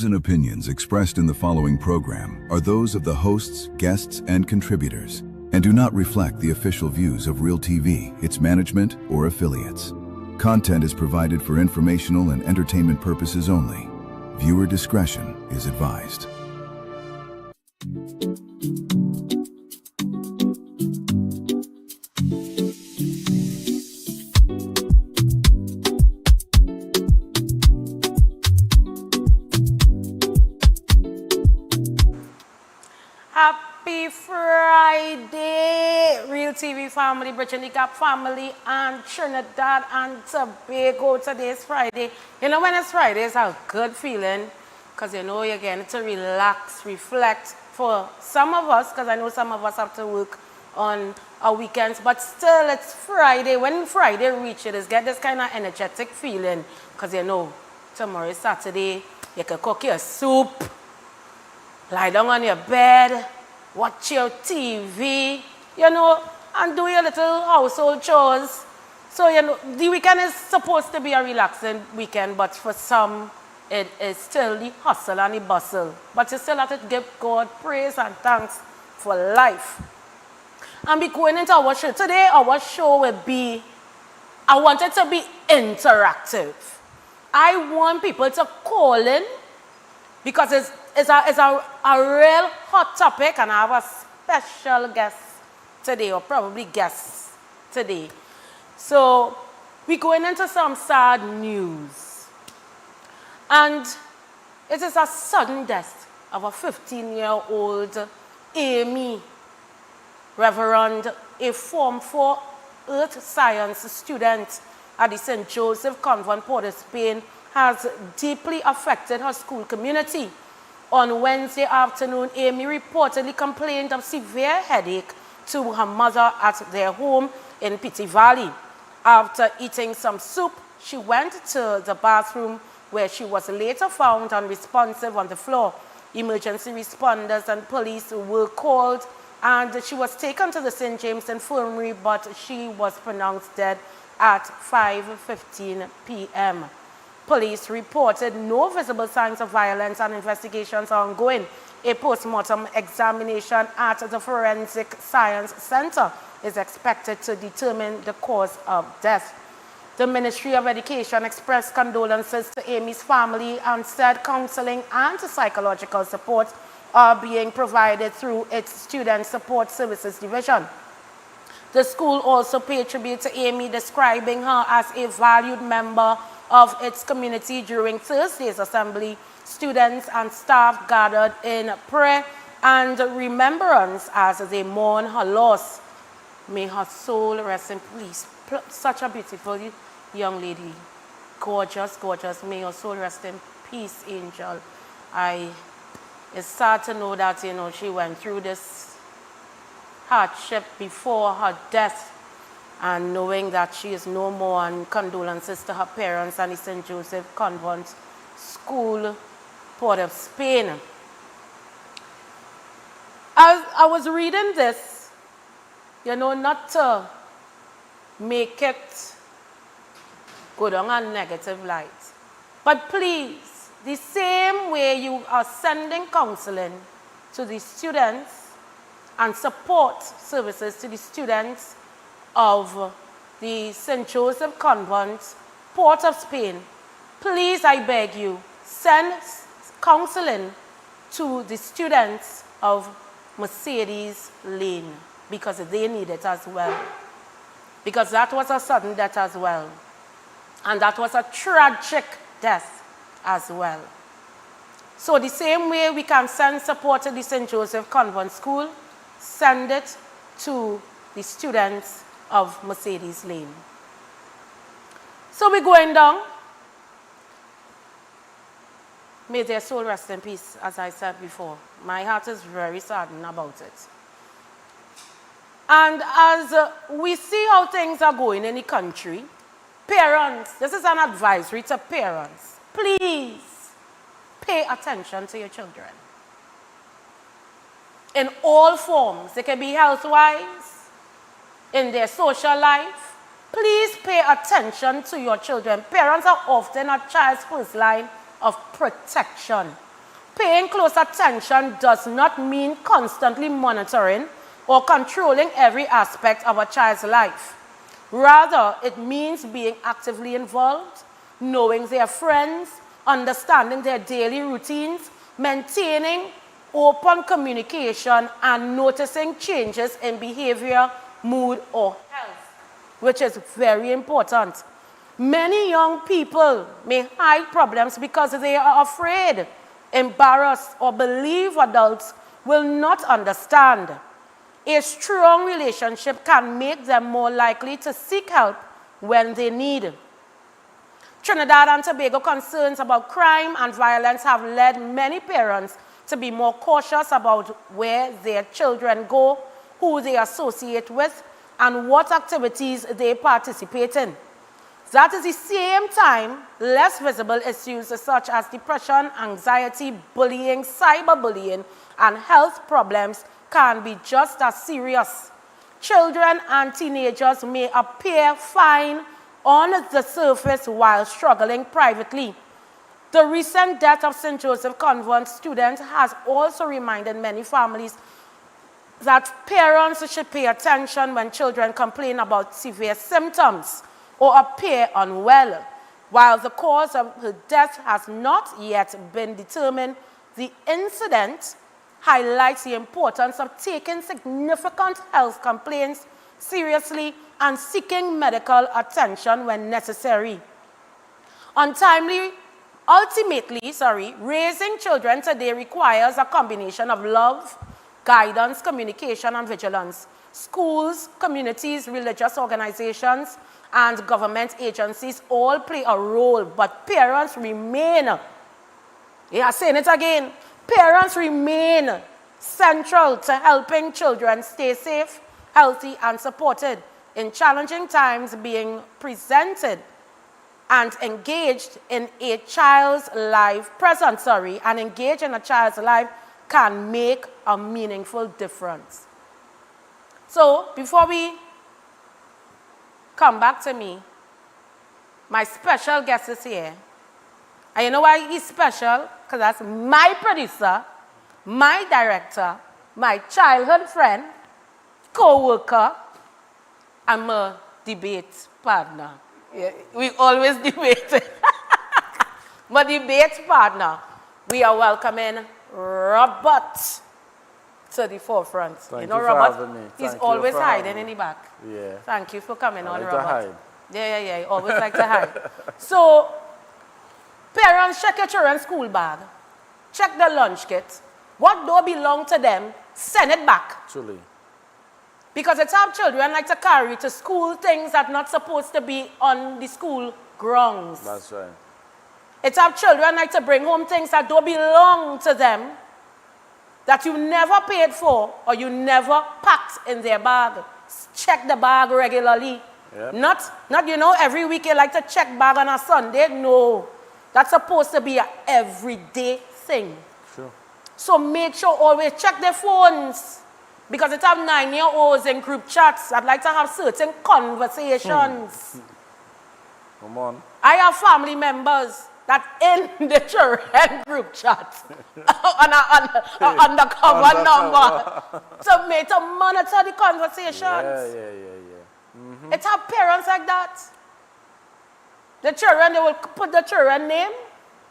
views and opinions expressed in the following program are those of the hosts, guests, and contributors, and do not reflect the official views of Real TV, its management, or affiliates. Content is provided for informational and entertainment purposes only. Viewer discretion is advised. Happy Friday, Real TV family, Brittany Gap family, and Trinidad and Tobago. Today is Friday. You know, when it's Friday, it's a good feeling because you know you're getting to relax, reflect. For some of us, because I know some of us have to work on our weekends, but still it's Friday. When Friday reaches, it's get this kind of energetic feeling because you know tomorrow is Saturday. You can cook your soup, lie down on your bed, watch your TV, you know, and do your little household chores. So, you know, the weekend is supposed to be a relaxing weekend, but for some, it is still the hustle and the bustle. But you still have to give God praise and thanks for life. And be going into our show. Today, our show will be, I want it to be interactive. I want people to call in because it's a real hot topic, and I have a special guest today, or probably guests today. So we're going into some sad news. And it is a sudden death of a 15-year-old Amy Reverend, a Form 4 Earth Science student at the St. Joseph Convent, Port of Spain, has deeply affected her school community. On Wednesday afternoon, Amy reportedly complained of severe headache to her mother at their home in Piti Valley. After eating some soup, she went to the bathroom where she was later found unresponsive on the floor. Emergency responders and police were called and she was taken to the St. James Infirmary, but she was pronounced dead at 5:15 p.m. Police reported no visible signs of violence and investigations are ongoing. A post-mortem examination at the Forensic Science Center is expected to determine the cause of death. The Ministry of Education expressed condolences to Amy's family and said counseling and psychological support are being provided through its Student Support Services Division. The school also paid tribute to Amy, describing her as a valued member of its community. During Thursday's assembly, students and staff gathered in prayer and remembrance as they mourn her loss. May her soul rest in peace. Such a beautiful young lady. Gorgeous, gorgeous. May her soul rest in peace, Angel. It's sad to know that, you know, she went through this hardship before her death, and knowing that she is no more, and condolences to her parents and the St. Joseph Convent School, Port of Spain. As I was reading this, you know, not to make it go down a negative light, but please, the same way you are sending counseling to the students and support services to the students of the St. Joseph Convent, Port of Spain, please, I beg you, send counseling to the students of Mercedes Lane, because they need it as well. Because that was a sudden death as well. And that was a tragic death as well. So the same way we can send support to the St. Joseph Convent School, send it to the students of Mercedes Lane. So we're going down. May their soul rest in peace, as I said before. My heart is very saddened about it. And as we see how things are going in the country, parents, this is an advisory to parents. Please pay attention to your children. In all forms. They can be health-wise, in their social life. Please pay attention to your children. Parents are often a child's first line of protection. Paying close attention does not mean constantly monitoring or controlling every aspect of a child's life. Rather, it means being actively involved, knowing their friends, understanding their daily routines, maintaining open communication, and noticing changes in behavior, mood, or health, which is very important. Many young people may hide problems because they are afraid, embarrassed, or believe adults will not understand. A strong relationship can make them more likely to seek help when they need. Trinidad and Tobago concerns about crime and violence have led many parents to be more cautious about where their children go, who they associate with, and what activities they participate in. At the same time, less visible issues such as depression, anxiety, bullying, cyberbullying, and health problems can be just as serious. Children and teenagers may appear fine on the surface while struggling privately. The recent death of St. Joseph Convent student has also reminded many families that parents should pay attention when children complain about severe symptoms or appear unwell. While the cause of her death has not yet been determined, the incident highlights the importance of taking significant health complaints seriously and seeking medical attention when necessary. Ultimately, raising children today requires a combination of love, guidance, communication, and vigilance. Schools, communities, religious organizations, and government agencies all play a role, but parents remain, saying it again, parents remain central to helping children stay safe, healthy, and supported in challenging times. Being presented and engaged in a child's life, and engaged in a child's life can make a meaningful difference. So, before we come back to me, my special guest is here. And you know why he's special? Because that's my producer, my director, my childhood friend, co-worker, and my debate partner. Yeah, we always debate. My debate partner, we are welcoming Robert to the forefront. Thank you know, you Robert, for having me. he's Thank you always for hiding having in me. the back. Yeah. Thank you for coming on, like Robert. to hide. Yeah, you always like to hide. So, parents, check your children's school bag. Check the lunch kit. What don't belong to them, send it back. Truly. Because it's our children like to carry to school things that are not supposed to be on the school grounds. That's right. It's our children like to bring home things that don't belong to them, that you never paid for or you never packed in their bag. Check the bag regularly. Yep. Not, every week you like to check bag on a Sunday. No. That's supposed to be an everyday thing. Sure. So make sure always check their phones. Because it have 9-year-olds in group chats. I'd like to have certain conversations. Come on. I have family members that in the children group chat on an undercover number to monitor the conversations. Yeah. It have parents like that. The children, they will put the children name,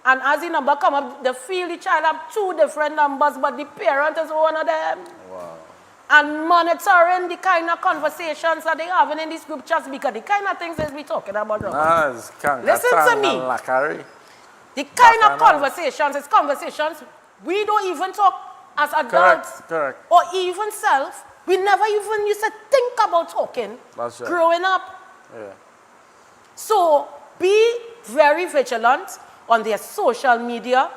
and as the number come up, they feel the child have 2 different numbers, but the parent is one of them. Wow. And monitoring the kind of conversations that they having in these group chats, because the kind of things that we talking about. Listen to me. The kind of conversations, it's conversations we don't even talk as adults. Correct. Or even self. We never even used to think about talking. That's right. Growing up. Yeah. So be very vigilant on their social media.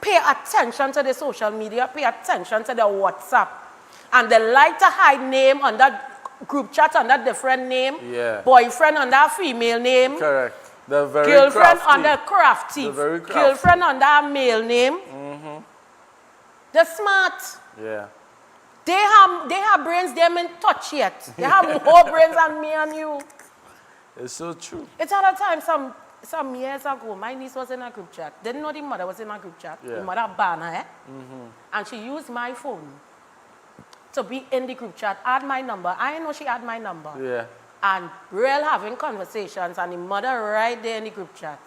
Pay attention to the social media. Pay attention to their WhatsApp. And they like to hide name on that group chat under different name. Yeah. Boyfriend under female name. Correct. They're very girlfriend crafty. under crafty. They're very crafty. Girlfriend under a male name. They're smart. Yeah. They have brains they haven't touched yet. They have more brains than me and you. It's so true. It's other times some years ago, my niece was in a group chat. Didn't know the mother was in a group chat. Yeah. The mother banned her, and she used my phone to be in the group chat, add my number. I know she had my number. Yeah. And real having conversations, and the mother right there in the group chat.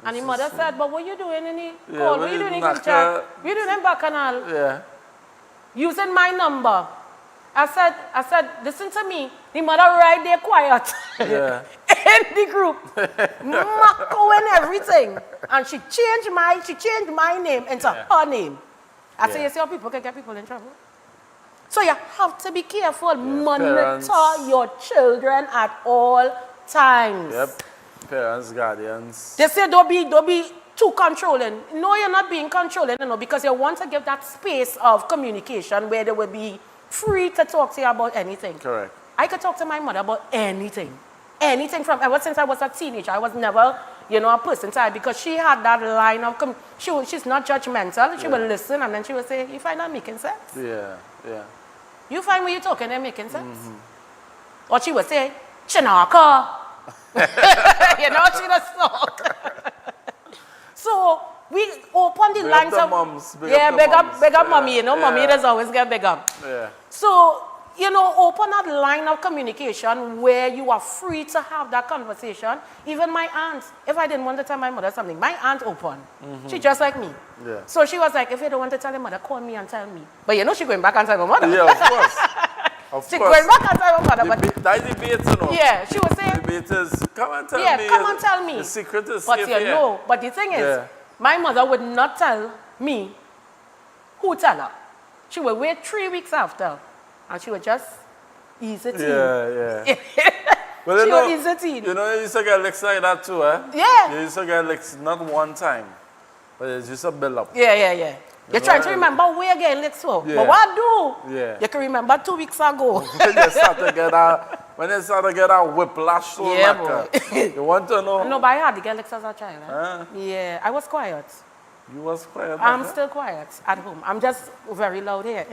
And the mother said, but what you doing in the call? What you doing in the group chat? What you doing in Bacchanal? Yeah. Using my number. I said, listen to me. The mother right there quiet. Yeah. In the group. Macko and everything. And she changed my name into her name. I say, you see how people can get people in trouble? So you have to be careful. Monitor parents. your children at all times. Yep. Parents, guardians. They say don't be too controlling. No, you're not being controlling, because you want to give that space of communication where they will be free to talk to you about anything. Correct. I could talk to my mother about anything. Anything from ever since I was a teenager. I was never, a person to her because she had that line of, she's not judgmental. She will listen and then she will say, you find that making sense? Yeah, yeah. You find what you're talking and making sense? Or she would say, Chinaka. She does talk. So we open the lines of moms, big up mommy, mommy does always get big up. Yeah. So, open that line of communication where you are free to have that conversation. Even my aunt, if I didn't want to tell my mother something, my aunt open. She just like me. Yeah. So she was like, if you don't want to tell your mother, call me and tell me. But she going back and tell her mother. Yeah, of course. She going back and tell her mother. But That debate, yeah, she was saying. Debate is, come and tell me. Yeah, come and tell me. The secret is but safe here. But the thing is, my mother would not tell me who tell her. She would wait 3 weeks after, and she would just ease it in. Yeah. Well, She would ease it in. You used to get licks like that too, eh? Yeah. You used to get licks not one time, but it's just a build up. Yeah. You're trying to remember where you're getting licks for. Yeah. But what do? Yeah. You can remember 2 weeks ago. When you start to get a whiplash so you want to know? No, but I had to get licks as a child. Yeah, I was quiet. You was quiet. I'm still quiet at home. I'm just very loud here.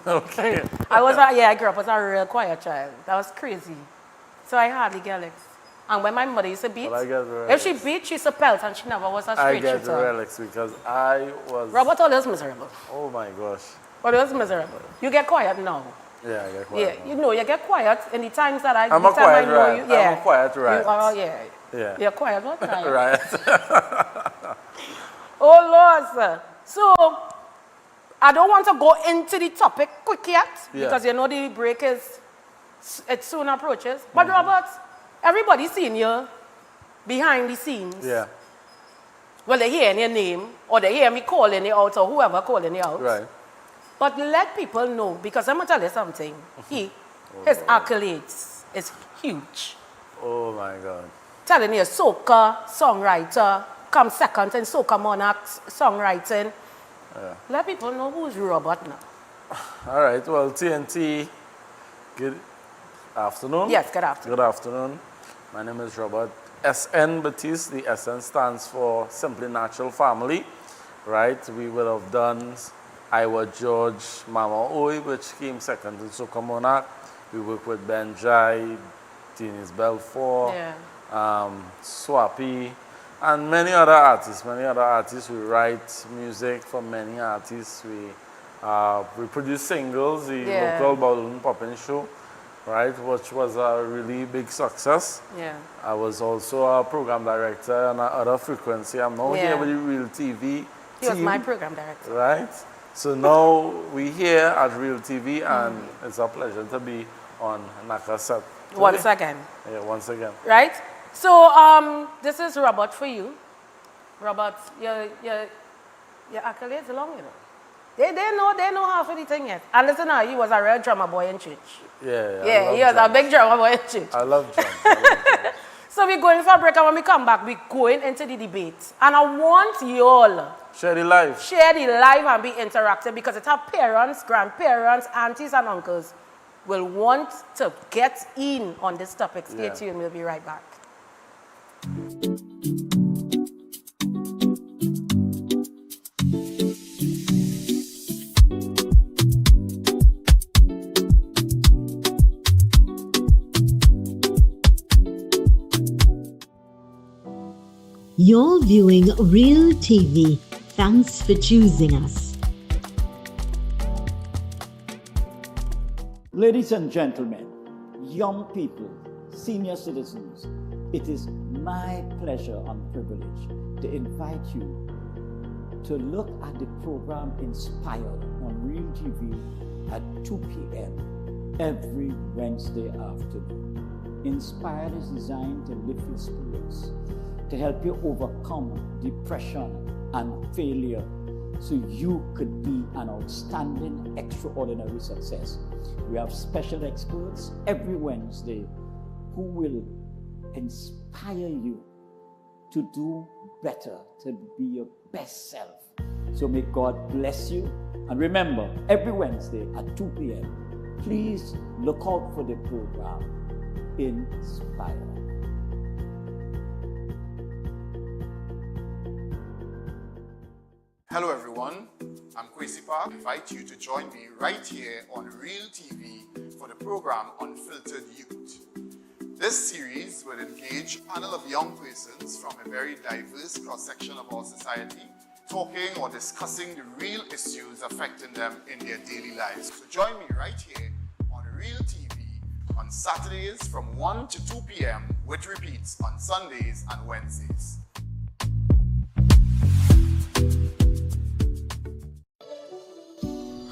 Okay. I grew up as a real quiet child. That was crazy. So I hardly get licks. And when my mother used to beat, Well, I get if she beat, she used to pelt, and she never was a I straight get the shooter. relics because I was. Robert always miserable. Oh my gosh. But it was miserable. You get quiet now. Yeah, I get quiet. Yeah, you get quiet in the times that I'm a quiet rat. you. Yeah. I'm a quiet rat. You are, yeah. Yeah. You're quiet what time? Right. Oh, Lord, sir. So, I don't want to go into the topic quick yet, because the break it soon approaches. But Robert, everybody's seen you behind the scenes. Yeah. Well, they hear your name, or they hear me calling you out, or whoever calling you out. Right. But let people know, because I'm going to tell you something. His accolades is huge. Oh my God. Telling you, soca songwriter, come second in Soca Monarchs songwriting. Yeah. Let people know who's Robert now. All right. Well, TNT. Good afternoon. Yes, good afternoon. Good afternoon. My name is Robert S.N. Batiste. The SN stands for Simply Natural Family. Right. We would have done Iowa George Mama Oi, which came second in Soca Monarch. We work with Ben Jai, Denise Belfort, Swappy, and many other artists. We write music for many artists. We produce singles, the local balloon popping show, right, which was a really big success. Yeah. I was also a program director on other frequency. I'm now here with the Real TV He was team, my program director. right? So now we're here at Real TV, and it's a pleasure to be on Nakaset. Once again. Yeah, once again. Right? So, this is Robert for you. Robert, your accolades along, They know half of the thing yet. And listen now, he was a real drummer boy in church. Yeah, he was a big drummer boy in church. I love drums. So we're going for a break, and when we come back, we're going into the debate. And I want you all Share the life. share the live and be interactive, because it's our parents, grandparents, aunties, and uncles will want to get in on this topic. Stay tuned, we'll be right back. viewing Real TV. Thanks for choosing us. Ladies and gentlemen, young people, senior citizens, it is my pleasure and privilege to invite you to look at the program Inspired on Real TV at 2 p.m. every Wednesday afternoon. Inspired is designed to lift your spirits, to help you overcome depression and failure so you could be an outstanding, extraordinary success. We have special experts every Wednesday who will inspire you to do better, to be your best self. So may God bless you. And remember, every Wednesday at 2 p.m., please look out for the program Inspire. Hello everyone, I'm Kwesi Park. I invite you to join me right here on Real TV for the program Unfiltered Youth. This series will engage a panel of young persons from a very diverse cross-section of our society, talking or discussing the real issues affecting them in their daily lives. So join me right here on Real TV on Saturdays from 1 to 2 p.m. with repeats on Sundays and Wednesdays.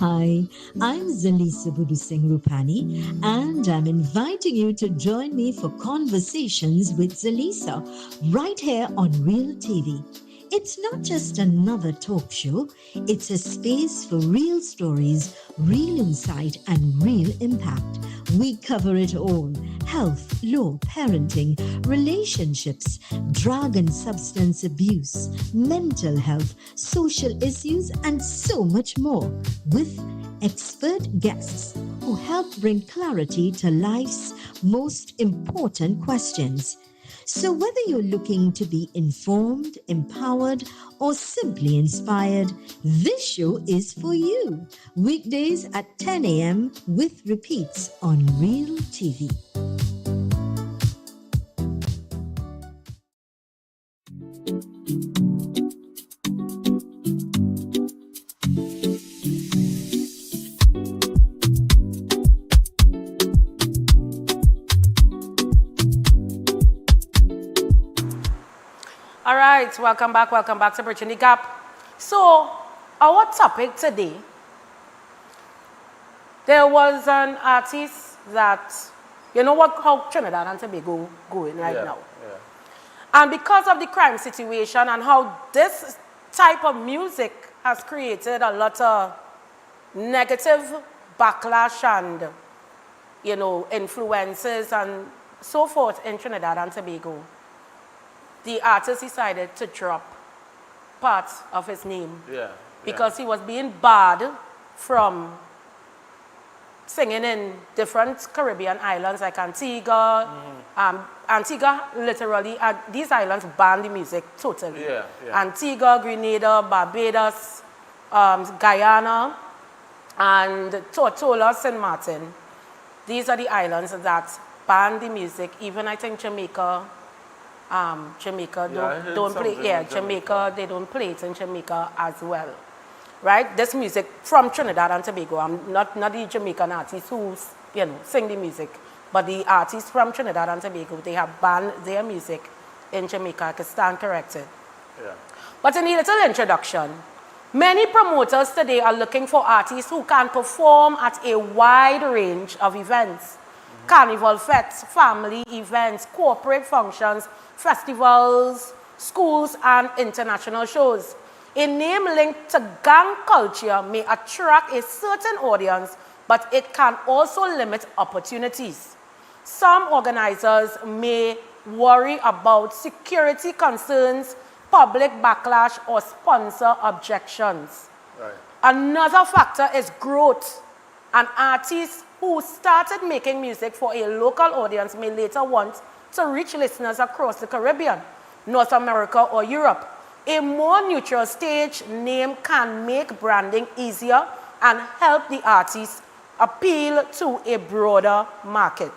Hi, I'm Zalisa Budu Singh Rupani, and I'm inviting you to join me for Conversations with Zalisa right here on Real TV. It's not just another talk show, it's a space for real stories, real insight, and real impact. We cover it all: health, law, parenting, relationships, drug and substance abuse, mental health, social issues, and so much more, with expert guests who help bring clarity to life's most important questions. So whether you're looking to be informed, empowered, or simply inspired, this show is for you. Weekdays at 10 a.m. with repeats on Real TV. All right, welcome back to Bridging the Gap. So, our topic today, there was an artist that, you know what, how Trinidad and Tobago going right now. Yeah. And because of the crime situation and how this type of music has created a lot of negative backlash and, you know, influences and so forth in Trinidad and Tobago, the artist decided to drop part of his name because he was being barred from singing in different Caribbean islands like Antigua. Antigua, literally, these islands banned the music totally. Antigua, Grenada, Barbados, Guyana, and Tortola, St. Martin. These are the islands that ban the music. Even I think Jamaica don't play. Yeah, Jamaica, they don't play it in Jamaica as well, right? This music from Trinidad and Tobago. I'm not the Jamaican artists who, you know, sing the music, but the artists from Trinidad and Tobago, they have banned their music in Jamaica. I can stand corrected. Yeah. But in a little introduction, many promoters today are looking for artists who can perform at a wide range of events. Carnival fetes, family events, corporate functions, festivals, schools, and international shows. A name linked to gang culture may attract a certain audience, but it can also limit opportunities. Some organizers may worry about security concerns, public backlash, or sponsor objections. Right. Another factor is growth. An artist who started making music for a local audience may later want to reach listeners across the Caribbean, North America, or Europe. A more neutral stage name can make branding easier and help the artist appeal to a broader market.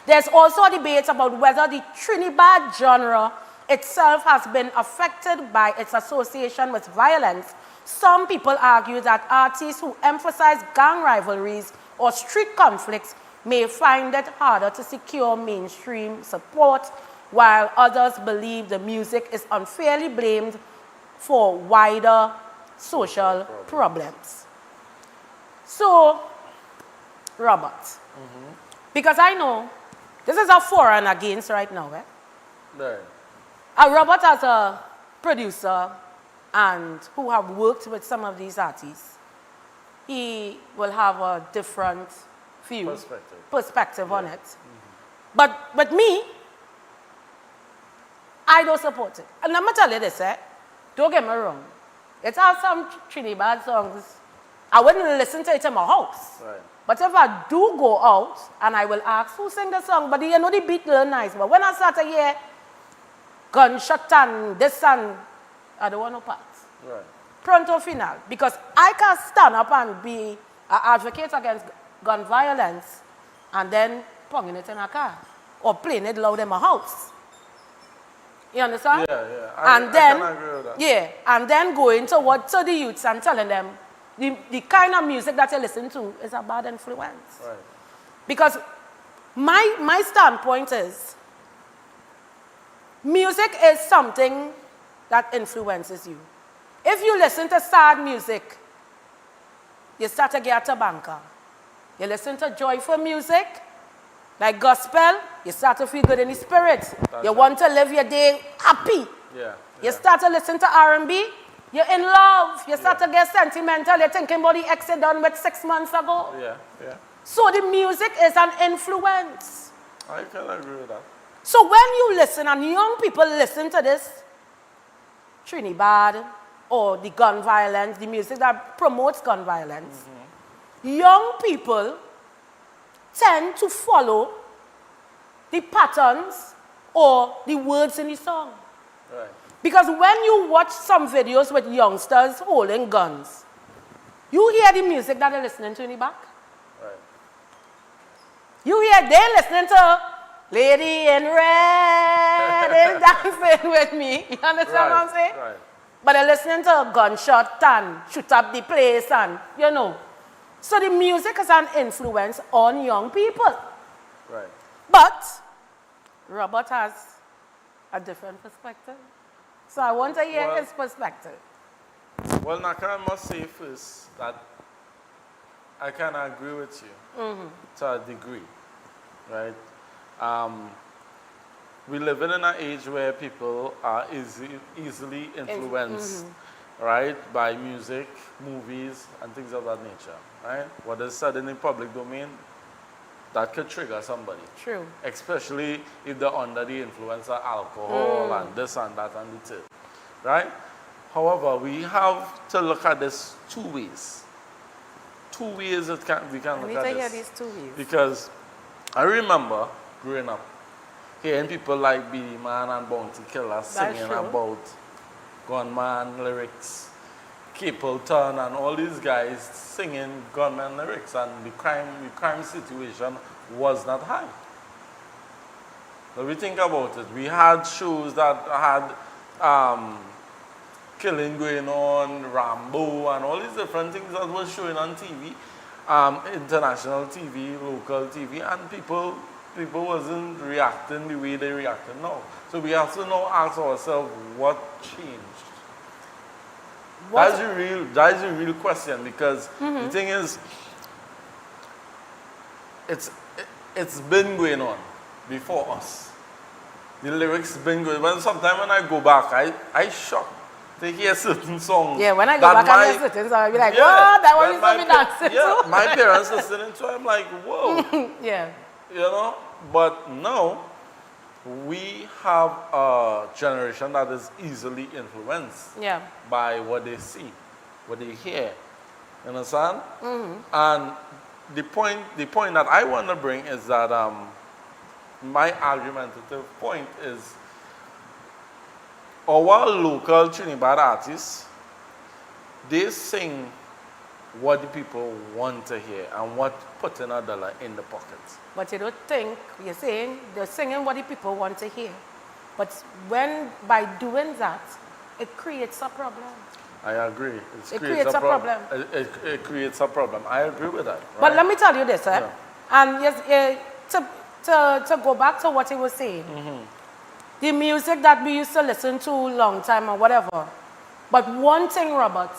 There's also a debate about whether the Trinidad genre itself has been affected by its association with violence, some people argue that artists who emphasize gang rivalries or street conflicts may find it harder to secure mainstream support, while others believe the music is unfairly blamed for wider social problems. So, Robert, because I know this is a for and against right now, eh? Right. Robert, as a producer and who have worked with some of these artists, he will have a different view, perspective on it. But me, I don't support it. And I'm going to tell you this, don't get me wrong. It has some Trinidad songs. I wouldn't listen to it in my house. Right. But if I do go out and I will ask who sing the song, but you know the beat little nice. But when I start to hear gunshot and this and I don't want no parts. Right. Pronto final. Because I can stand up and be an advocate against gun violence and then ponging it in a car or playing it loud in my house. You understand? Yeah, yeah. I can agree with that. Yeah, and then going to the youths and telling them the kind of music that you listen to is a bad influence. Right. Because my standpoint is music is something that influences you. If you listen to sad music, you start to get a banker. You listen to joyful music, like gospel, you start to feel good in the spirit. You want to live your day happy. Yeah. You start to listen to R&B, you're in love. You start to get sentimental. You're thinking about the ex you done with 6 months ago. Yeah, yeah. So the music is an influence. I can agree with that. So when you listen, and young people listen to this Trinidad or the gun violence, the music that promotes gun violence, young people tend to follow the patterns or the words in the song. Right. Because when you watch some videos with youngsters holding guns, you hear the music that they're listening to in the back. Right. You hear they're listening to Lady in Red is dancing with me. You understand what I'm saying? Right. But they're listening to a gunshot and shoot up the place and, you know. So the music is an influence on young people. Right. But Robert has a different perspective. So I want to hear his perspective. Well, Naka, I must say first that I can agree with you to a degree, right? We live in an age where people are easily influenced, right, by music, movies, and things of that nature, right? What is said in the public domain, that could trigger somebody. True. Especially if they're under the influence of alcohol and this and that and the third, right? However, we have to look at this two ways. Two ways we can look at this. I need to hear these 2 ways. Because I remember growing up, hearing people like Beenie Man and Bounty Killer singing true. about gunman lyrics, Capleton and all these guys singing gunman lyrics, and the crime situation was not high. When we think about it, we had shows that had killing going on, Rambo, and all these different things that were showing on TV, international TV, local TV, and people wasn't reacting the way they reacted now. So we have to now ask ourselves, what changed? That is the real question, because the thing is, it's been going on before us. The lyrics been going. Well, sometimes when I go back, I shocked to hear certain songs. Yeah, when I go back and hear certain songs, I'll be like, whoa, that one used to be dancing. Yeah, my parents listening to it, I'm like, whoa. Yeah. You know, but now we have a generation that is easily influenced by what they see, what they hear. You understand? And the point that I want to bring is that my argumentative point is our local Trinidad artists, they sing what the people want to hear and what putting a dollar in the pocket. But you don't think, you're saying they're singing what the people want to hear. But by doing that, it creates a problem. I agree. It creates a problem. It creates a problem. I agree with that. Right? But let me tell you this, Yeah. and yes, to go back to what he was saying, the music that we used to listen to long time or whatever. But one thing, Robert,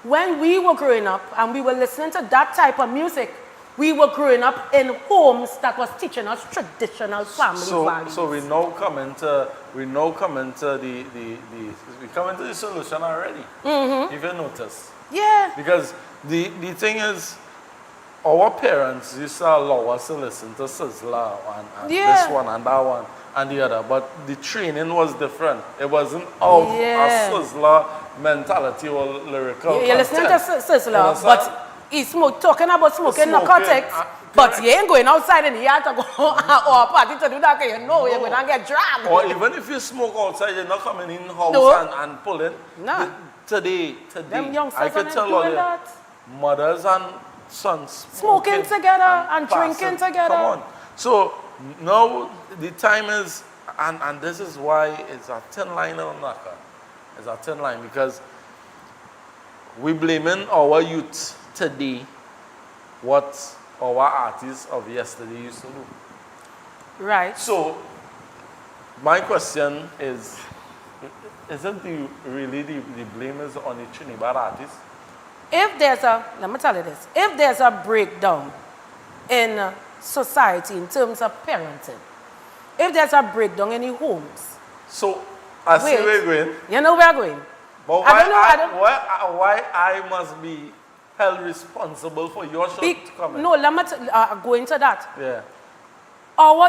when we were growing up and we were listening to that type of music, we were growing up in homes that was teaching us traditional family values. So we now come into the solution already. If you notice. Yeah. Because the thing is, our parents used to allow us to listen to Sizzla and this one and that one and the other, but the training was different. It wasn't of a Sizzla mentality or lyrical You're listening to Sizzla, but he's talking about smoking narcotics, but you ain't going outside in the yard to go or a party to do that, you know you're going to get dragged. Or even if you smoke outside, you're not coming in house and pulling. No. Today, Them youngsters I could are tell doing all you, that. mothers and sons Smoking together and drinking together. Come on. So now the time is, and this is why it's a thin line on Naka. It's a thin line because we blaming our youth today what our artists of yesterday used to do. Right. So my question is, isn't really the blame is on the Trinidad artists? Let me tell you this, if there's a breakdown in society in terms of parenting, if there's a breakdown in the homes. So, I see where you're going. You know where I'm going. But why I must be held responsible for your shortcomings? No, let me go into that. Yeah.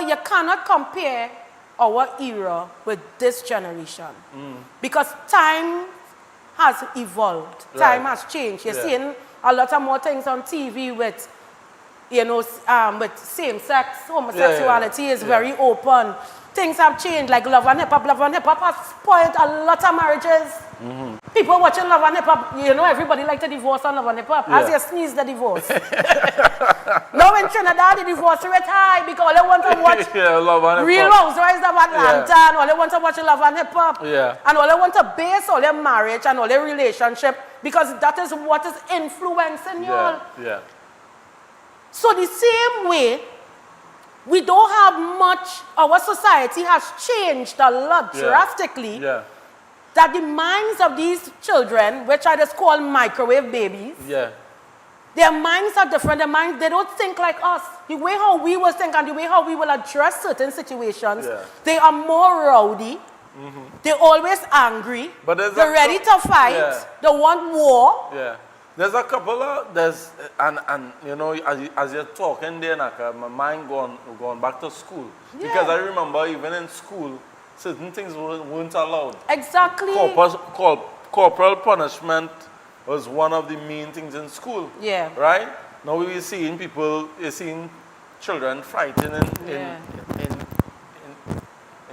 You cannot compare our era with this generation. Because time has evolved. Time has changed. You're seeing a lot of more things on TV with, with same-sex homosexuality is very open. Things have changed, like Love and Hip Hop. Love and Hip Hop has spoiled a lot of marriages. People watching Love and Hip Hop, everybody like to divorce on Love and Hip Hop. As you sneeze, the divorce. Now in Trinidad, the divorce rate high because they want to watch Real Housewives of Atlanta, and all they want to watch Love and Hip Hop. And all they want to base all their marriage and all their relationship because that is what is influencing you all. So the same way, we don't have much, our society has changed a lot drastically, that the minds of these children, which I just call microwave babies, their minds are different. Their minds, they don't think like us. The way how we will think and the way how we will address certain situations, they are more rowdy. They're always angry. But they're ready to fight. They want war. There's a couple of, and as you're talking there, Naka, my mind going back to school. Because I remember even in school, certain things weren't allowed. Exactly. Corporal punishment was one of the main things in school. Right? Now we're seeing children fighting in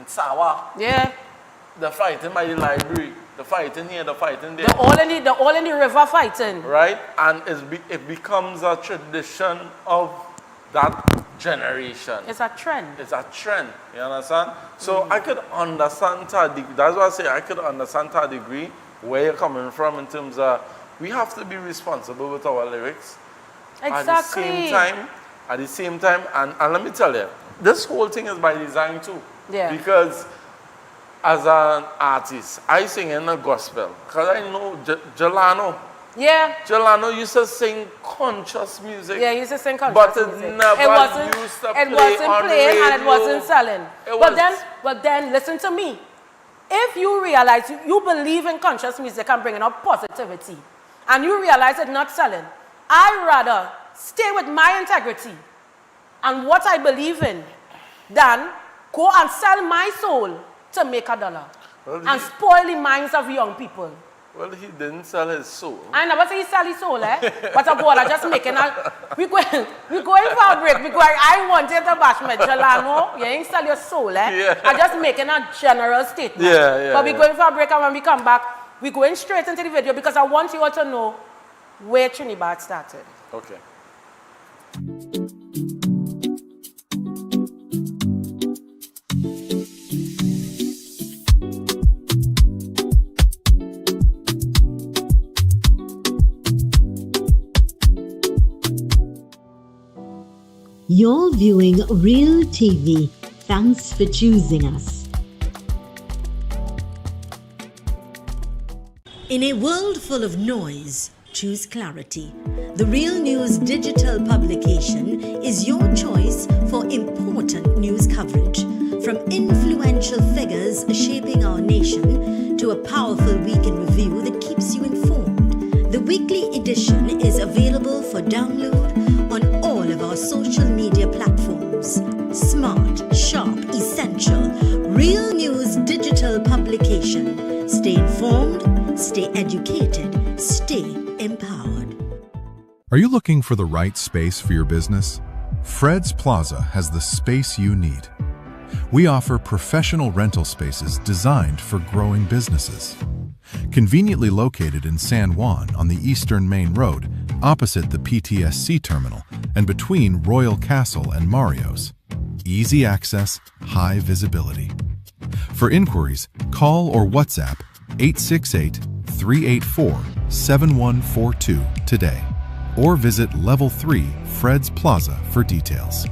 Sawa. They're fighting by the library. They're fighting here, they're fighting there. They're all in the river fighting. Right? And it becomes a tradition of that generation. It's a trend. It's a trend. You understand? So I could understand to a degree. That's why I say I could understand to a degree where you're coming from in terms of we have to be responsible with our lyrics. Exactly. At the same time, and let me tell you, this whole thing is by design too. Because as an artist, I sing in the gospel. Because I know Jelano. Jelano used to sing conscious music. He used to sing conscious music. But it never used to play on radio. And it wasn't selling. But then, listen to me. If you realize you believe in conscious music and bringing up positivity, and you realize it's not selling, I'd rather stay with my integrity and what I believe in than go and sell my soul to make $1 and spoil the minds of young people. Well, he didn't sell his soul. I never say he sell his soul, but I just making a... We going for a break because I wanted to bash me, Jelano. You ain't sell your soul, I'm just making a general statement. But we're going for a break, and when we come back, we're going straight into the video because I want you all to know where Trinidad started. Okay. You're viewing Real TV. Thanks for choosing us. In a world full of noise, choose clarity. The Real News digital publication is your choice for important news coverage. From influential figures shaping our nation to a powerful week in review that keeps you informed. The weekly edition is available for download on all of our social media platforms. Smart, sharp, essential. Real News digital publication. Stay informed, stay educated, stay empowered. Are you looking for the right space for your business? Fred's Plaza has the space you need. We offer professional rental spaces designed for growing businesses. Conveniently located in San Juan on the Eastern Main Road, opposite the PTSC terminal and between Royal Castle and Mario's. Easy access, high visibility. For inquiries, call or WhatsApp 868-384-7142 today, or visit Level 3 Fred's Plaza for details.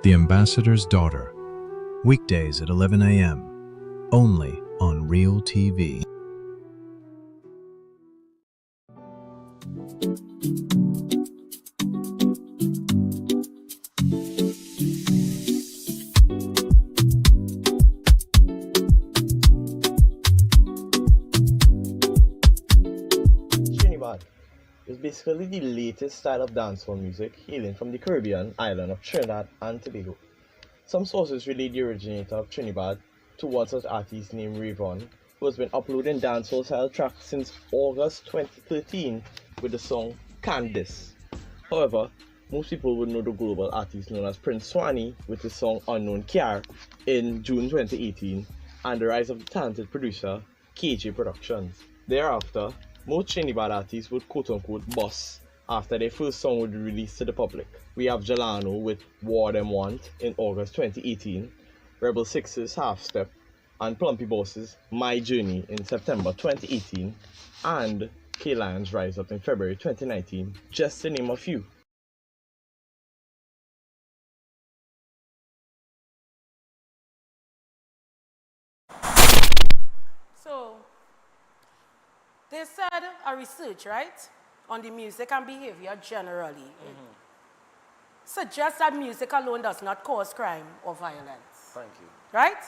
The Ambassador's Daughter, weekdays at 11 a.m., only on Real TV. Trinidad is basically the latest style of dancehall music hailing from the Caribbean island of Trinidad and Tobago. Some sources relate the originator of Trinidad to one such artist named Rayvon, who has been uploading dancehall style tracks since August 2013 with the song Candice. However, most people would know the global artist known as Prince Swanee with his song Unknown Kiar in June 2018 and the rise of the talented producer KJ Productions. Thereafter, most Trinidad artists would quote-unquote bust after their first song would be released to the public. We have Jelano with War Them Want in August 2018, Rebel Six's Half Step, and Plumpy Boss's My Journey in September 2018, and K-Lion's Rise Up in February 2019, just to name a few. So, they said a research, right, on the music and behavior generally suggests that music alone does not cause crime or violence. Thank you. Right?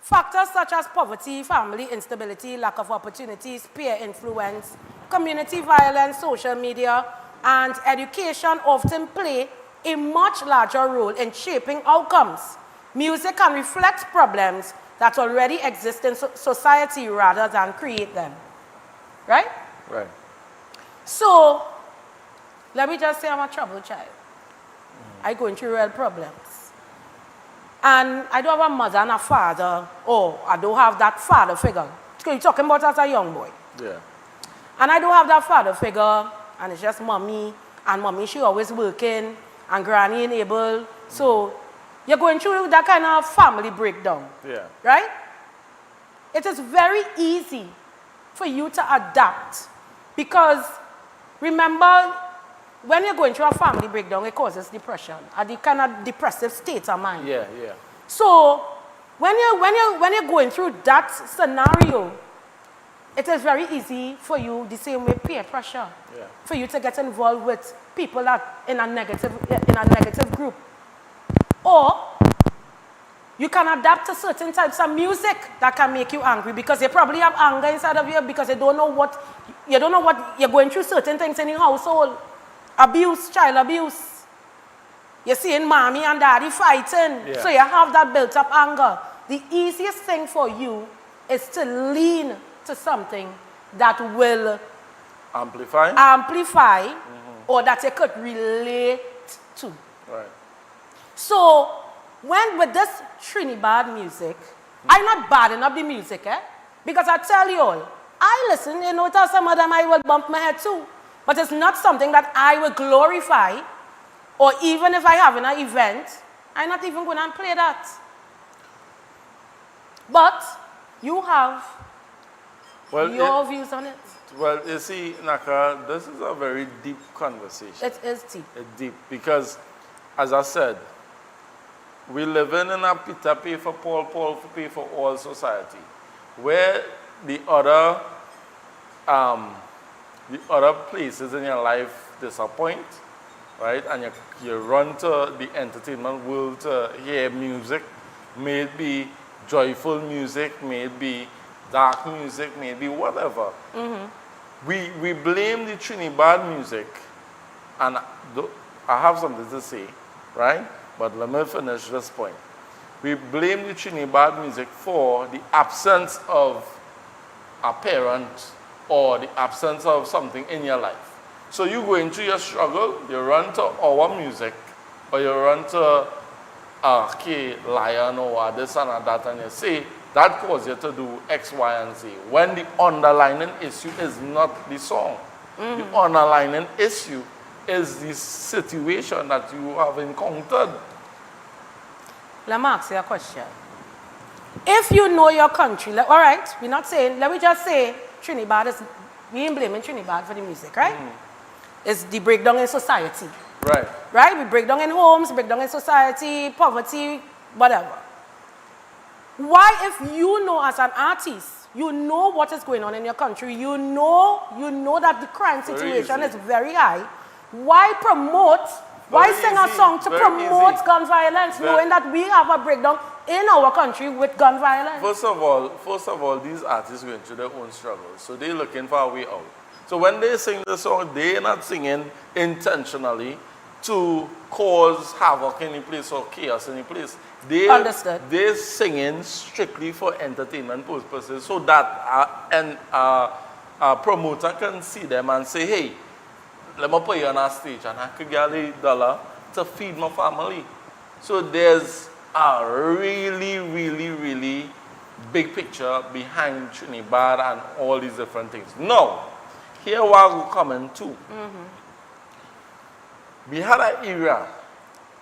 Factors such as poverty, family instability, lack of opportunities, peer influence, community violence, social media, and education often play a much larger role in shaping outcomes. Music can reflect problems that already exist in society rather than create them. Right? Right. So, let me just say I'm a troubled child. I go through real problems. And I don't have a mother and a father, or I don't have that father figure. You're talking about as a young boy. Yeah. And I don't have that father figure, and it's just mommy, and mommy, she always working, and granny unable. So, you're going through that kind of family breakdown. Yeah. Right? It is very easy for you to adapt. Because remember, when you're going through a family breakdown, it causes depression, a kind of depressive state of mind. Yeah, yeah. So when you're going through that scenario, it is very easy for you, the same way peer pressure, for you to get involved with people that in a negative group. Or you can adapt to certain types of music that can make you angry because you probably have anger inside of you because you don't know what you're going through certain things in your household. Abuse, child abuse. You're seeing mommy and daddy fighting. So you have that built up anger. The easiest thing for you is to lean to something that will amplify or that you could relate too. Right. So, when with this Trinidad music, I'm not badding up the music, eh? Because I tell you all, I listen, you know, to some of them I will bump my head too. But it's not something that I will glorify, or even if I have an event, I'm not even going to play that. But you have your views on it. Well, you see, Naka, this is a very deep conversation. It is deep. It's deep because, as I said, we live in a Peter pay for Paul, Paul pay for all society, where the other places in your life disappoint, right? And you run to the entertainment world to hear music, may it be joyful music, may it be dark music, may it be whatever. We blame the Trinidad music, and I have something to say, right? But let me finish this point. We blame the Trinidad music for the absence of a parent or the absence of something in your life. So you go into your struggle, you run to our music, or you run to Lion or this and that, and you say, that caused you to do X, Y, and Z. When the underlying issue is not the song. The underlying issue is the situation that you have encountered. Let me ask you a question. If you know your country, all right, we're not saying, let me just say Trinidad is, we ain't blaming Trinidad for the music, right? It's the breakdown in society. Right. Right? We break down in homes, break down in society, poverty, whatever. Why, if you know as an artist, you know what is going on in your country, you know that the crime situation is very high, why sing a song to promote gun violence, knowing that we have a breakdown in our country with gun violence? First of all, these artists going through their own struggles, so they're looking for a way out. So when they sing the song, they're not singing intentionally to cause havoc in the place or chaos in the place. They're singing strictly for entertainment purposes, so that a promoter can see them and say, hey, let me put you on a stage and I could get $1 to feed my family. So there's a really, really, really big picture behind Trinidad and all these different things. Now, here we're coming to. We had an era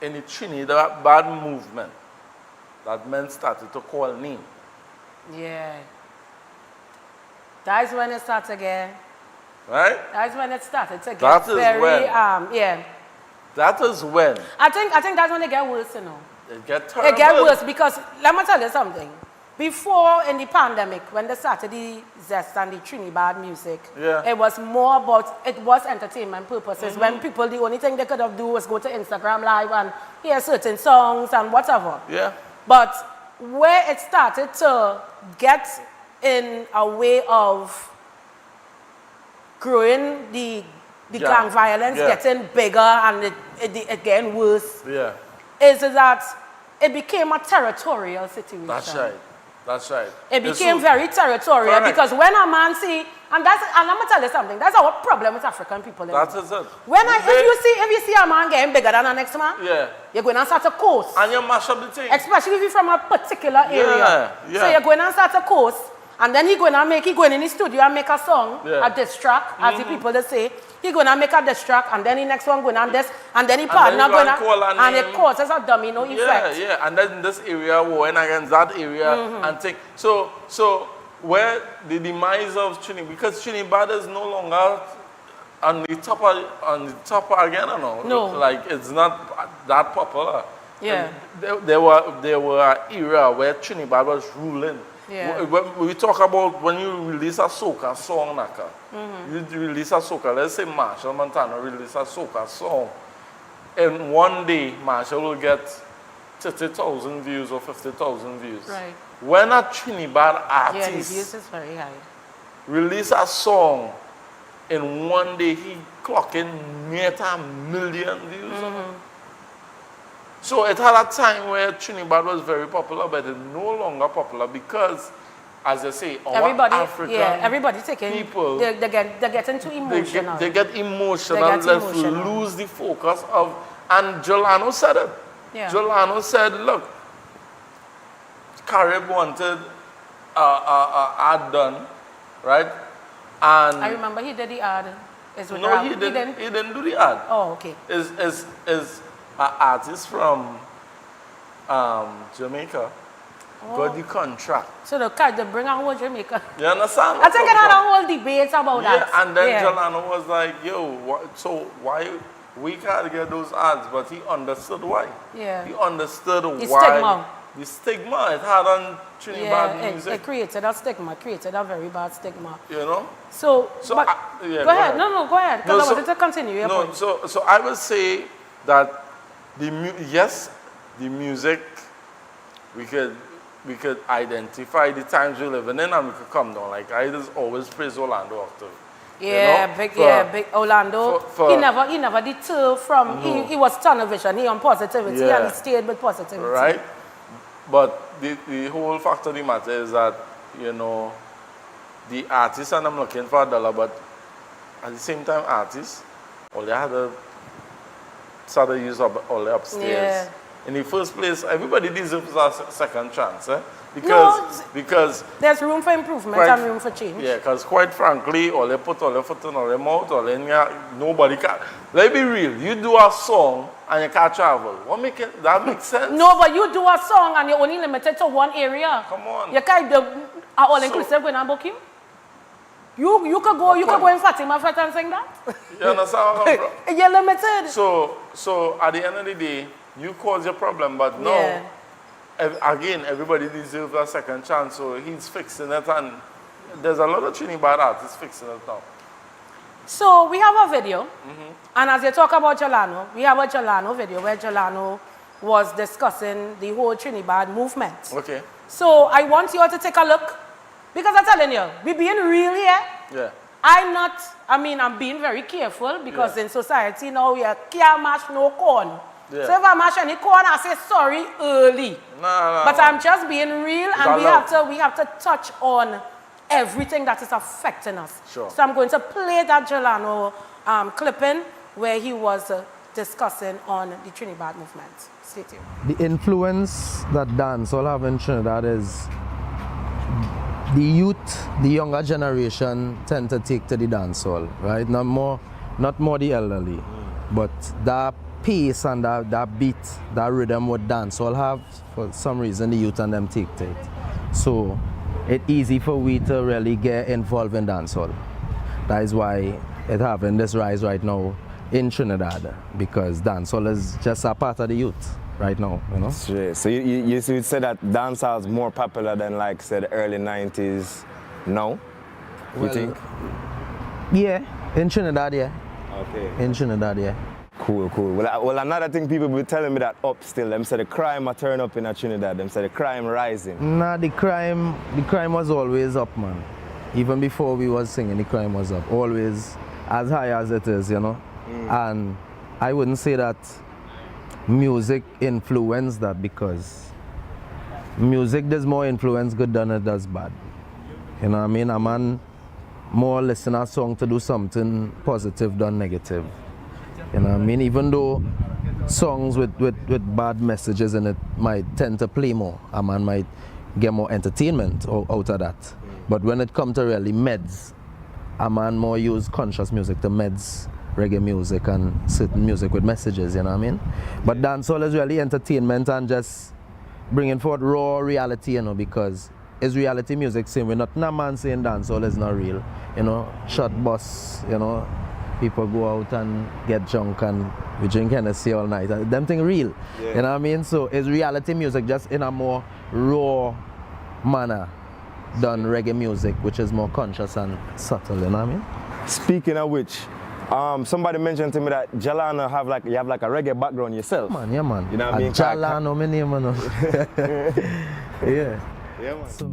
in the Trinidad movement that men started to call name. Yeah. That's when it starts again. Right? That's when it started to get That is very, when. yeah. That is when. I think that's when it get worse, you know. It get terrible. It get worse because, let me tell you something. Before, in the pandemic, when they started the Zest and the Trinidad music, it was more about, it was entertainment purposes. When people, the only thing they could have do was go to Instagram Live and hear certain songs and whatever. Yeah. But where it started to get in a way of growing the gang violence, getting bigger and it getting worse, is that it became a territorial situation. That's right. That's right. It became very territorial because when a man see, and I'm gonna tell you something, that's our problem with African people. That is it. If you see a man getting bigger than the next man, you're going to start to coast. And you mash up the thing. Especially if you're from a particular area. So you're going to start to coast, and then he going in the studio and make a song, a diss track, as the people they say. He going to make a diss track, and then the next one going on this, and then he partner going to, and it causes a domino effect. Yeah, and then this area went against that area and think. So where the demise of Trinidad, because Trinidad is no longer on the top again, I know. No. Like it's not that popular. Yeah. There were an era where Trinidad was ruling. Yeah. When we talk about when you release a soca song, Naka, you release a soca, let's say Marshall Montano release a soca song, and one day Marshall will get 30,000 views or 50,000 views. Right. When a Trinidad artist the views is very high. Release a song, in one day he clocking near 1 million views. So it had a time where Trinidad was very popular, but it's no longer popular because, as I say, everybody taking people, they get into emotional. They get emotional. They lose the focus of And Jolano said it. Yeah. Jolano said, look, Carib wanted ad done, right? And I remember he did the ad. Is with no, Rap. he didn't do the ad. Oh, okay. Is an artist from Jamaica got the contract. So they bring out whole Jamaica. You understand? I think I had a whole debate about yeah, that. and then Jolano was like, yo, so why we can't get those ads? But he understood why. Yeah. He understood The why. stigma. The stigma it had on Trinidad music. It created a stigma, created a very bad stigma. You know? So So but, yeah, go ahead. No, go ahead. Because I wanted to continue your No, point. so I would say that the music, we could identify the times we live in and we could come down. Like I just always praise Orlando after. Yeah, you know, big Orlando. for- he never deterred from he was tunnel vision, he on positivity Yeah. and he stayed with positivity. Right? But the whole fact of the matter is that, you know, the artists, and I'm looking for $1, but at the same time, artists, all they had to start to use up all the upstairs. Yeah. In the first place, everybody deserves a second chance, eh? No, Because there's room for improvement Right. and room for change. yeah, because quite frankly, all they put all their foot in all their mouth, all in here, nobody can. Let's be real. You do a song and you can't travel. That makes sense? No, but you do a song and you're only limited to one area. Come on. You can't do all inclusive when I book you. You could go in Fatima Fete and sing that. You understand where I'm coming from? You're limited. So at the end of the day, you cause your problem, but no. Yeah. Again, everybody deserves a second chance, so he's fixing it, and there's a lot of Trinidad artists fixing it now. So we have a video, and as you talk about Jolano, we have a Jolano video where Jolano was discussing the whole Trinidad movement. Okay. So I want you all to take a look, because I'm telling you, we being real here. Yeah. I'm being very careful, because in society now we can't mash no corn. Yeah. So if I mash any corn, I say sorry early. No. But I'm just being real, It's and allowed. we have to touch on everything that is affecting us. Sure. So I'm going to play that Jolano clipping where he was discussing on the Trinidad movement. Stay tuned. The influence that dancehall have in Trinidad is the youth, the younger generation tend to take to the dancehall, right? Not more the elderly, but that pace and that beat, that rhythm what dancehall have, for some reason the youth and them take to it. So it's easy for we to really get involved in dancehall. That is why it having this rise right now in Trinidad, because dancehall is just a part of the youth right now, you know. Straight. So you would say that dancehall is more popular than, like, say, the early 90s now? You think? Yeah, in Trinidad, yeah. Okay. In Trinidad, yeah. Cool. Well, another thing people be telling me that up still, them say the crime are turn up in Trinidad, them say the crime rising. Nah, the crime was always up, man. Even before we was singing, the crime was up. Always as high as it is, you know. And I wouldn't say that music influenced that, because music does more influence good than it does bad. You know what I mean? A man more listen a song to do something positive than negative. You know what I mean? Even though songs with bad messages in it might tend to play more, a man might get more entertainment out of that. But when it comes to really meds, a man more use conscious music to meds reggae music and certain music with messages, you know what I mean? But dancehall is really entertainment and just bringing forth raw reality, you know, because it's reality music, same way. Not a man saying dancehall is not real, you know, shot bus, you know, people go out and get drunk and we drink Hennessy all night. Them thing real, you know what I mean? So it's reality music just in a more raw manner than reggae music, which is more conscious and subtle, you know what I mean? Speaking of which, somebody mentioned to me that Jolano you have like a reggae background yourself. Man, yeah, man. You know what I mean? Jolano, my name, man. Yeah. Yeah, man. So,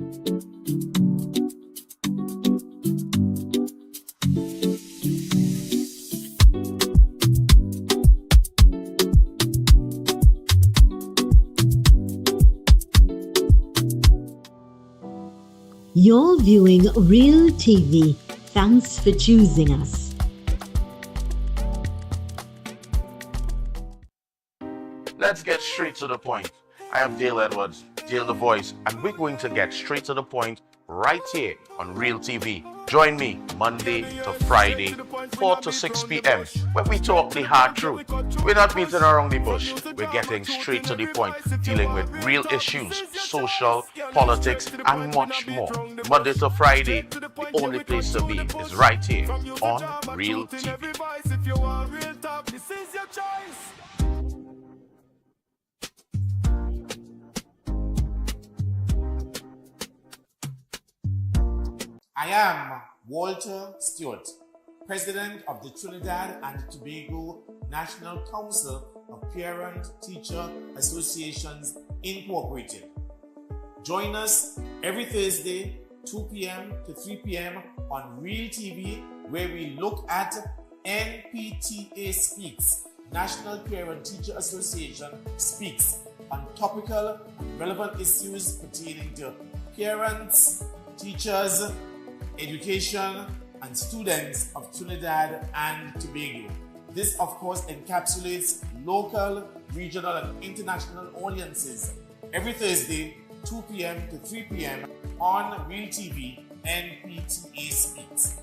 You're viewing Real TV. Thanks for choosing us. straight to the point. I am Dale Edwards, Dale the Voice, and we're going to get straight to the point right here on Real TV. Join me Monday to Friday, 4 to 6 p.m. when we talk the hard truth. We're not beating around the bush. We're getting straight to the point, dealing with real issues, social, politics, and much more. Monday to Friday, the only place to be is right here on Real TV. I am Walter Stewart, President of the Trinidad and Tobago National Council of Parent-Teacher Associations Incorporated. Join us every Thursday, 2 p.m. to 3 p.m. on Real TV, where we look at NPTA Speaks, National Parent-Teacher Association Speaks, on topical and relevant issues pertaining to parents, teachers, education, and students of Trinidad and Tobago. This, of course, encapsulates local, regional, and international audiences every Thursday, 2 p.m. to 3 p.m. on Real TV, NPTA Speaks.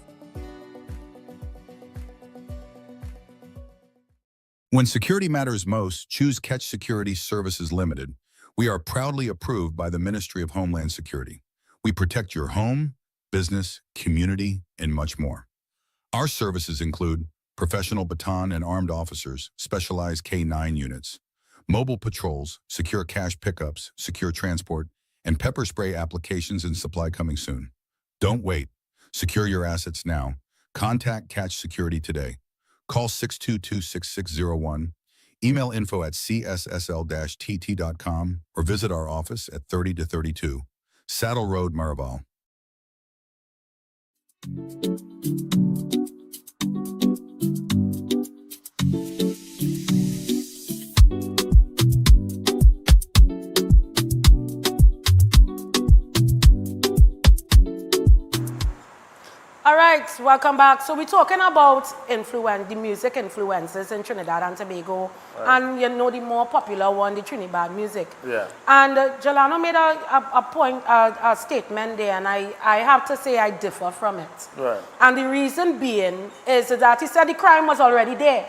When security matters most, choose Catch Security Services Limited. We are proudly approved by the Ministry of Homeland Security. We protect your home, business, community, and much more. Our services include professional baton and armed officers, specialized K-9 units, mobile patrols, secure cash pickups, secure transport, and pepper spray applications and supply coming soon. Don't wait. Secure your assets now. Contact Catch Security today. Call 622-6601, email info@cssl-tt.com, or visit our office at 30-32 Saddle Road, Maraval. All right, welcome back. So we're talking about the music influences in Trinidad and Tobago, and you know the more popular one, the Trinidad music. Yeah. And Jelano made a statement there, and I have to say I differ from it. Right. And the reason being is that he said the crime was already there.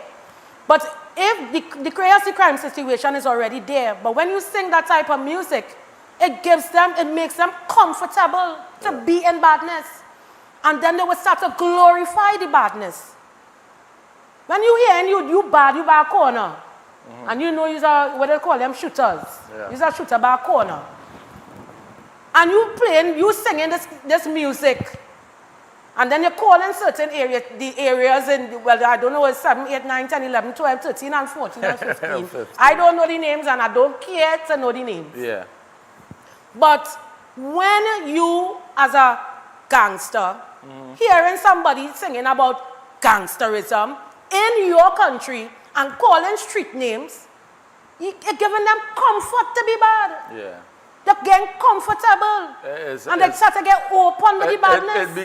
But if the crazy crime situation is already there, but when you sing that type of music, it makes them comfortable to be in badness. And then they will start to glorify the badness. When you hear you bad corner. And you know what they call them, shooters. Yeah. You're a shooter by a corner. And you singing this music. And then you call in certain areas, I don't know, 7, 8, 9, 10, 11, 12, 13, and 14, and 15. I don't know the names, and I don't care to know the names. Yeah. But when you, as a gangster, hearing somebody singing about gangsterism in your country and calling street names, you're giving them comfort to be bad. Yeah. They're getting comfortable. And they start to get open with the badness.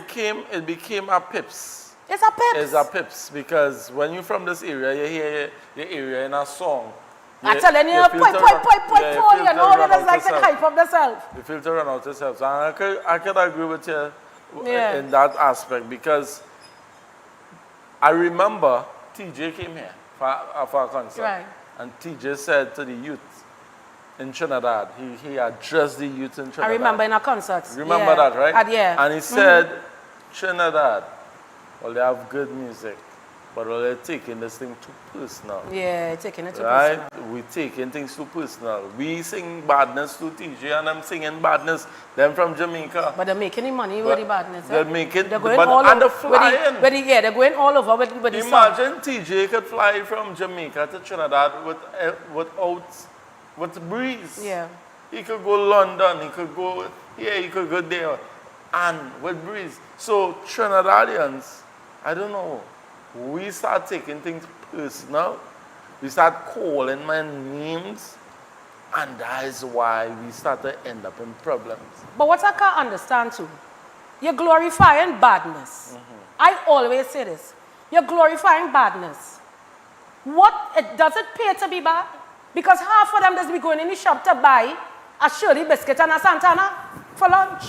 It became a pips. It's a pips. It's a pips because when you're from this area, you hear your area in a song. I'm telling you, you know, they just like to hype up themselves. You feel to run out yourself. And I could agree with you in that aspect because I remember TJ came here for a concert. Right. And TJ said to the youth in Trinidad, he addressed the youth in Trinidad. I remember in a concert. Remember that, right? Yeah. And he said, Trinidad, well, they have good music, but they're taking this thing too personal. Yeah, taking it too personal. personal. We're taking things too personal. We sing badness to TJ and I'm singing badness, them from Jamaica. But they're making the money with the badness. They're making, they're going but all and over. they're flying. They're going all over with the Imagine TJ could fly from Jamaica to Trinidad with breeze. Yeah. He could go London, he could go here, he could go there, and with breeze. So Trinidadians, I don't know, we start taking things personal. We start calling my names, and that is why we start to end up in problems. But what I can't understand too, you're glorifying badness. I always say this. You're glorifying badness. Does it pay to be bad? Because half of them just be going in the shop to buy a Shirley biscuit and a Santana for lunch.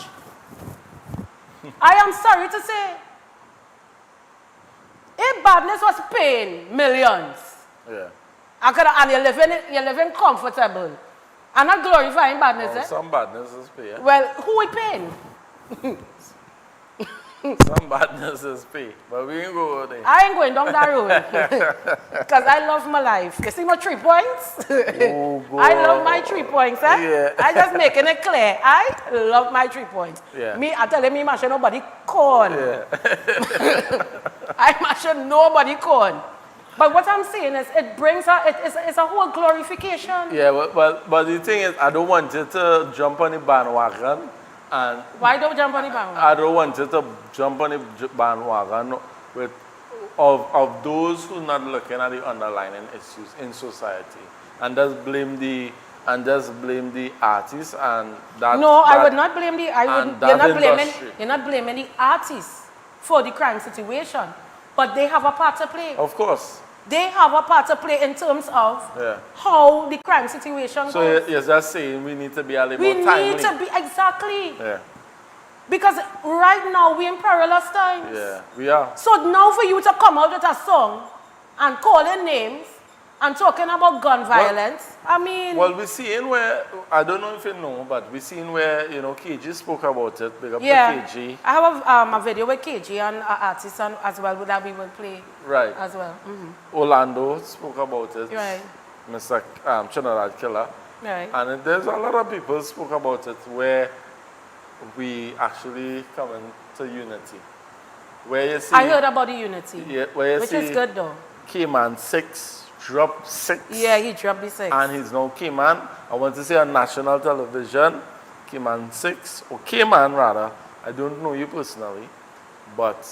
I am sorry to say, if badness was paying millions, Yeah. and you're living comfortable, and not glorifying badness, eh? Some badness is pay. Well, who we paying? Some badness is pay. But we ain't go there. I ain't going down that road. Because I love my life. You see my 3 points? Oh, I love my 3 points, eh? Yeah. I just making it clear. I love my 3 points. Yeah. Me, I tell me, masha nobody corn. Yeah. I masha nobody corn. But what I'm saying is, it brings it's a whole glorification. Yeah, but the thing is, I don't want you to jump on the bandwagon. And why don't jump on the bandwagon? I don't want you to jump on the bandwagon of those who are not looking at the underlying issues in society and just blame the artists and that. No, I would not blame the. You're not blaming the artists for the crime situation, but they have a part to play. Of course. They have a part to play in terms of how the crime situation goes. So you're just saying we need to be a little more timely. We need to be, exactly. Yeah. Because right now we're in perilous times. Yeah, we are. So now for you to come out with a song and calling names and talking about gun violence, I mean... Well, we're seeing where, I don't know if you know, but we're seeing where, KG spoke about it. Big up to KG. I have a video with KG and an artist as well that we will play as well. Mm-hmm. Orlando spoke about it. Right. Mr. Trinidad Killer. Right. And there's a lot of people spoke about it where we actually come into unity. Where you see... I heard about the unity, yeah, where you which see is good though. K-Man 6. Dropped 6. Yeah, he dropped the 6. And he's now K-Man. I want to say on national television, K-Man 6, or K-Man rather. I don't know you personally, but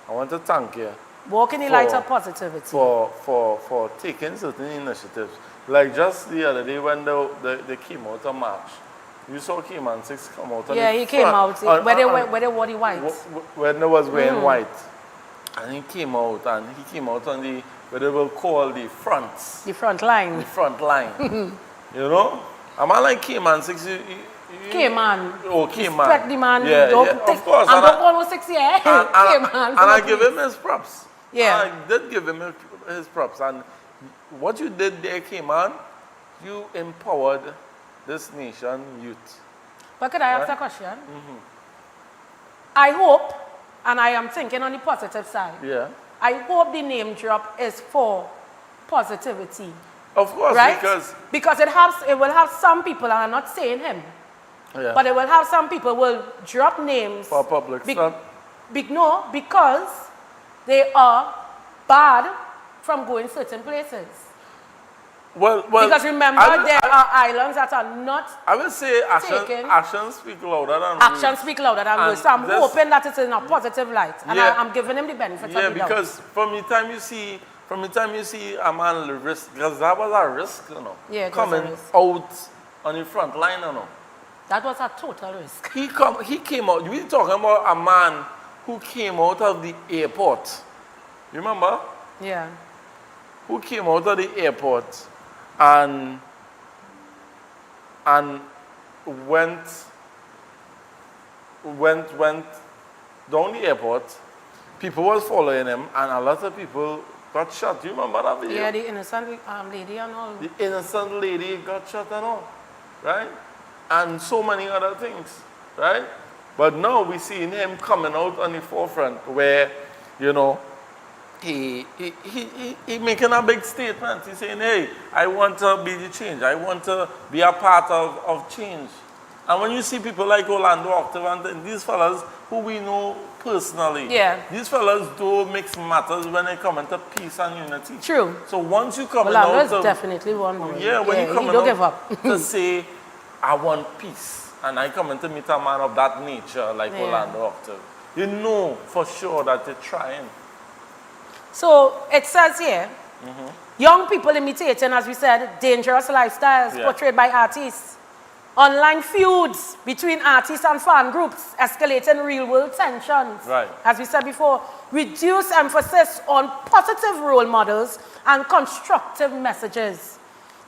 I want to thank you. Walking in light of positivity. For taking certain initiatives. Like just the other day when they came out on March. You saw K-Man 6 come out. Yeah, he came out where they wore the white. When they was wearing white. And he came out on the... What they will call the fronts. The front line. The front line. You know? A man like K-Man 6, K-Man. Oh, K-Man. Respect the man. Yeah, of course. And don't almost 6 years. K-Man. And I give him his props. Yeah. I did give him his props. And what you did there, K-Man, you empowered this nation youth. But could I ask a question? Mm-hmm. I hope, and I am thinking on the positive side. Yeah. I hope the name drop is for positivity. Of course, right? because it will have some people, and I'm not saying him, but it will have some people will drop names for public stuff. No, because they are bad from going certain places. Well, because remember, there are islands that are not. I will say actions speak louder than words. Actions speak louder than words. So I'm hoping that it's in a positive light, and I'm giving him the benefit of the doubt. Yeah, because from the time you see a man risk, because that was a risk, you know. Yeah, coming out on the front line, you know. That was a total risk. He came out. We talking about a man who came out of the airport. You remember? Yeah. Who came out of the airport and went down the airport. People was following him, and a lot of people got shot. You remember that video? Yeah, the innocent lady and all. The innocent lady got shot and all, right? And so many other things, right? But now we seeing him coming out on the forefront where, you know, he making a big statement. He's saying, hey, I want to be the change. I want to be a part of change. And when you see people like Orlando Octave and these fellas who we know personally, these fellas do mix matters when they come into peace and unity. True. So once you come Orlando out is definitely one more. Yeah, when you come out give up. to say, I want peace, and I come in to meet a man of that nature like Orlando Octave, you know for sure that they're trying. So it says here, young people imitating, as we said, dangerous lifestyles portrayed by artists. Online feuds between artists and fan groups escalating real-world tensions. Right. As we said before, reduce emphasis on positive role models and constructive messages.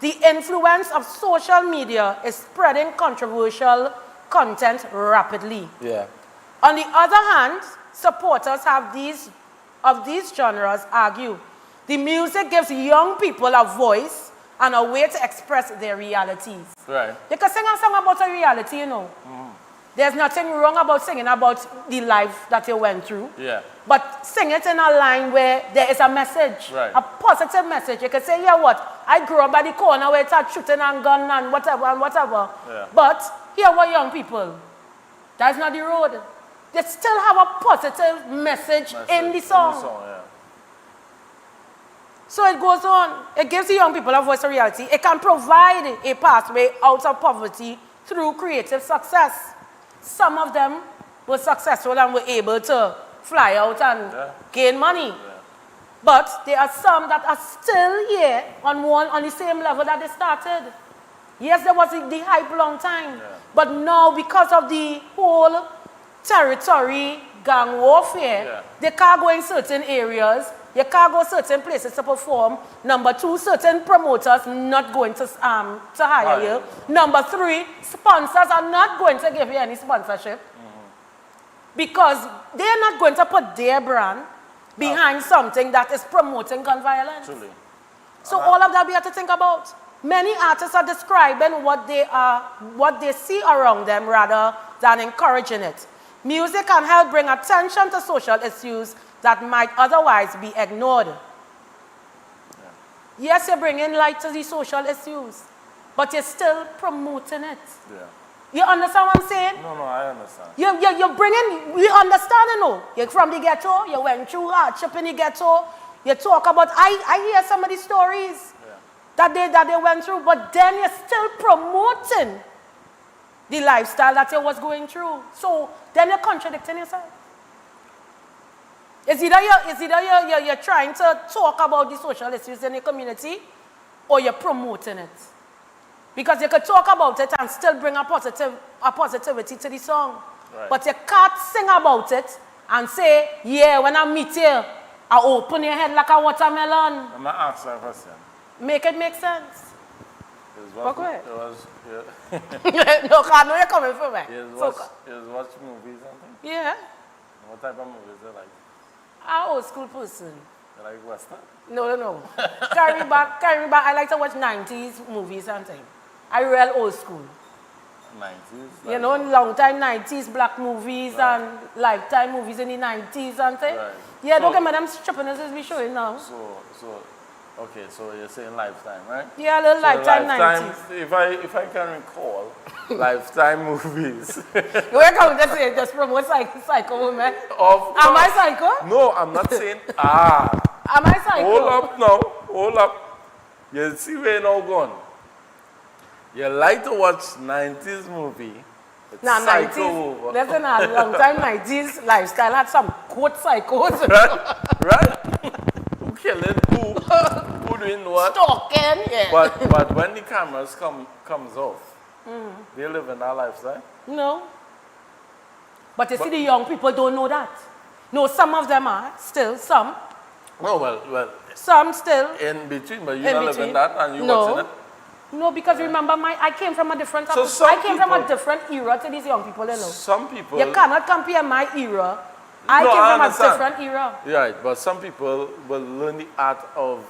the influence of social media is spreading controversial content rapidly. Yeah. On the other hand, supporters of these genres argue the music gives young people a voice and a way to express their realities. Right. You can sing a song about a reality, you know. There's nothing wrong about singing about the life that you went through. Yeah. But sing it in a line where there is a message, Right. a positive message. You can say, yeah, what? I grew up by the corner where it's a shooting and gun and whatever and whatever. Yeah. But here were young people. That's not the road. They still have a positive message in the song. Yeah. So it goes on. It gives the young people a voice of reality. It can provide a pathway out of poverty through creative success. Some of them were successful and were able to fly out and gain money. But there are some that are still here on the same level that they started. Yes, there was the hype long time. But now, because of the whole territory gang warfare, they can't go in certain areas. You can't go certain places to perform. Number two, certain promoters not going to hire you. Number three, sponsors are not going to give you any sponsorship because they are not going to put their brand behind something that is promoting gun violence. Truly. So all of that we have to think about. Many artists are describing what they see around them rather than encouraging it. Music can help bring attention to social issues that might otherwise be ignored. Yes, you're bringing light to these social issues, but you're still promoting it. Yeah. You understand what I'm saying? No, I understand. You're bringing, we understand, you know. You're from the ghetto, you went through hardship in the ghetto. You talk about, I hear some of the stories that they went through, but then you're still promoting the lifestyle that you was going through. So then you're contradicting yourself. It's either you're trying to talk about the social issues in the community or you're promoting it. Because you could talk about it and still bring a positivity to the song. Right. But you can't sing about it and say, yeah, when I meet you, I open your head like a watermelon. I'm going to ask you a question. Make it make sense. Walk away. No, because I know you're coming from me. You watch movies and things? Yeah. What type of movies do you like? I'm an old school person. You like Western? No. Carry me back. I like to watch 90s movies and things. I real old school. 90s? You know, long time 90s black movies and Lifetime movies in the 90s and things. Right. Yeah, don't get me them strippiness we showing now. Okay, so you're saying Lifetime, right? Yeah, a little Lifetime 90s. If I can recall, Lifetime movies. We're going to say just promote psycho women. Am I psycho? No, I'm not saying Am I psycho? Hold up. You see where you're now gone. You like to watch 90s movie. Nah, 90s. Listen, a long time 90s lifestyle had some quote psychos. Right? Who killing who? Who doing what? Stalking, yeah. But when the cameras comes off, they live in that lifestyle? No. But you see, the young people don't know that. No, some of them are still, some. No, well. Some still. In between, but you're not living that and you're watching it? No, because remember, I came from a different from a different era to these young people, you know. Some people... You cannot compare my era. I came from a different era. Right, but some people will learn the art of,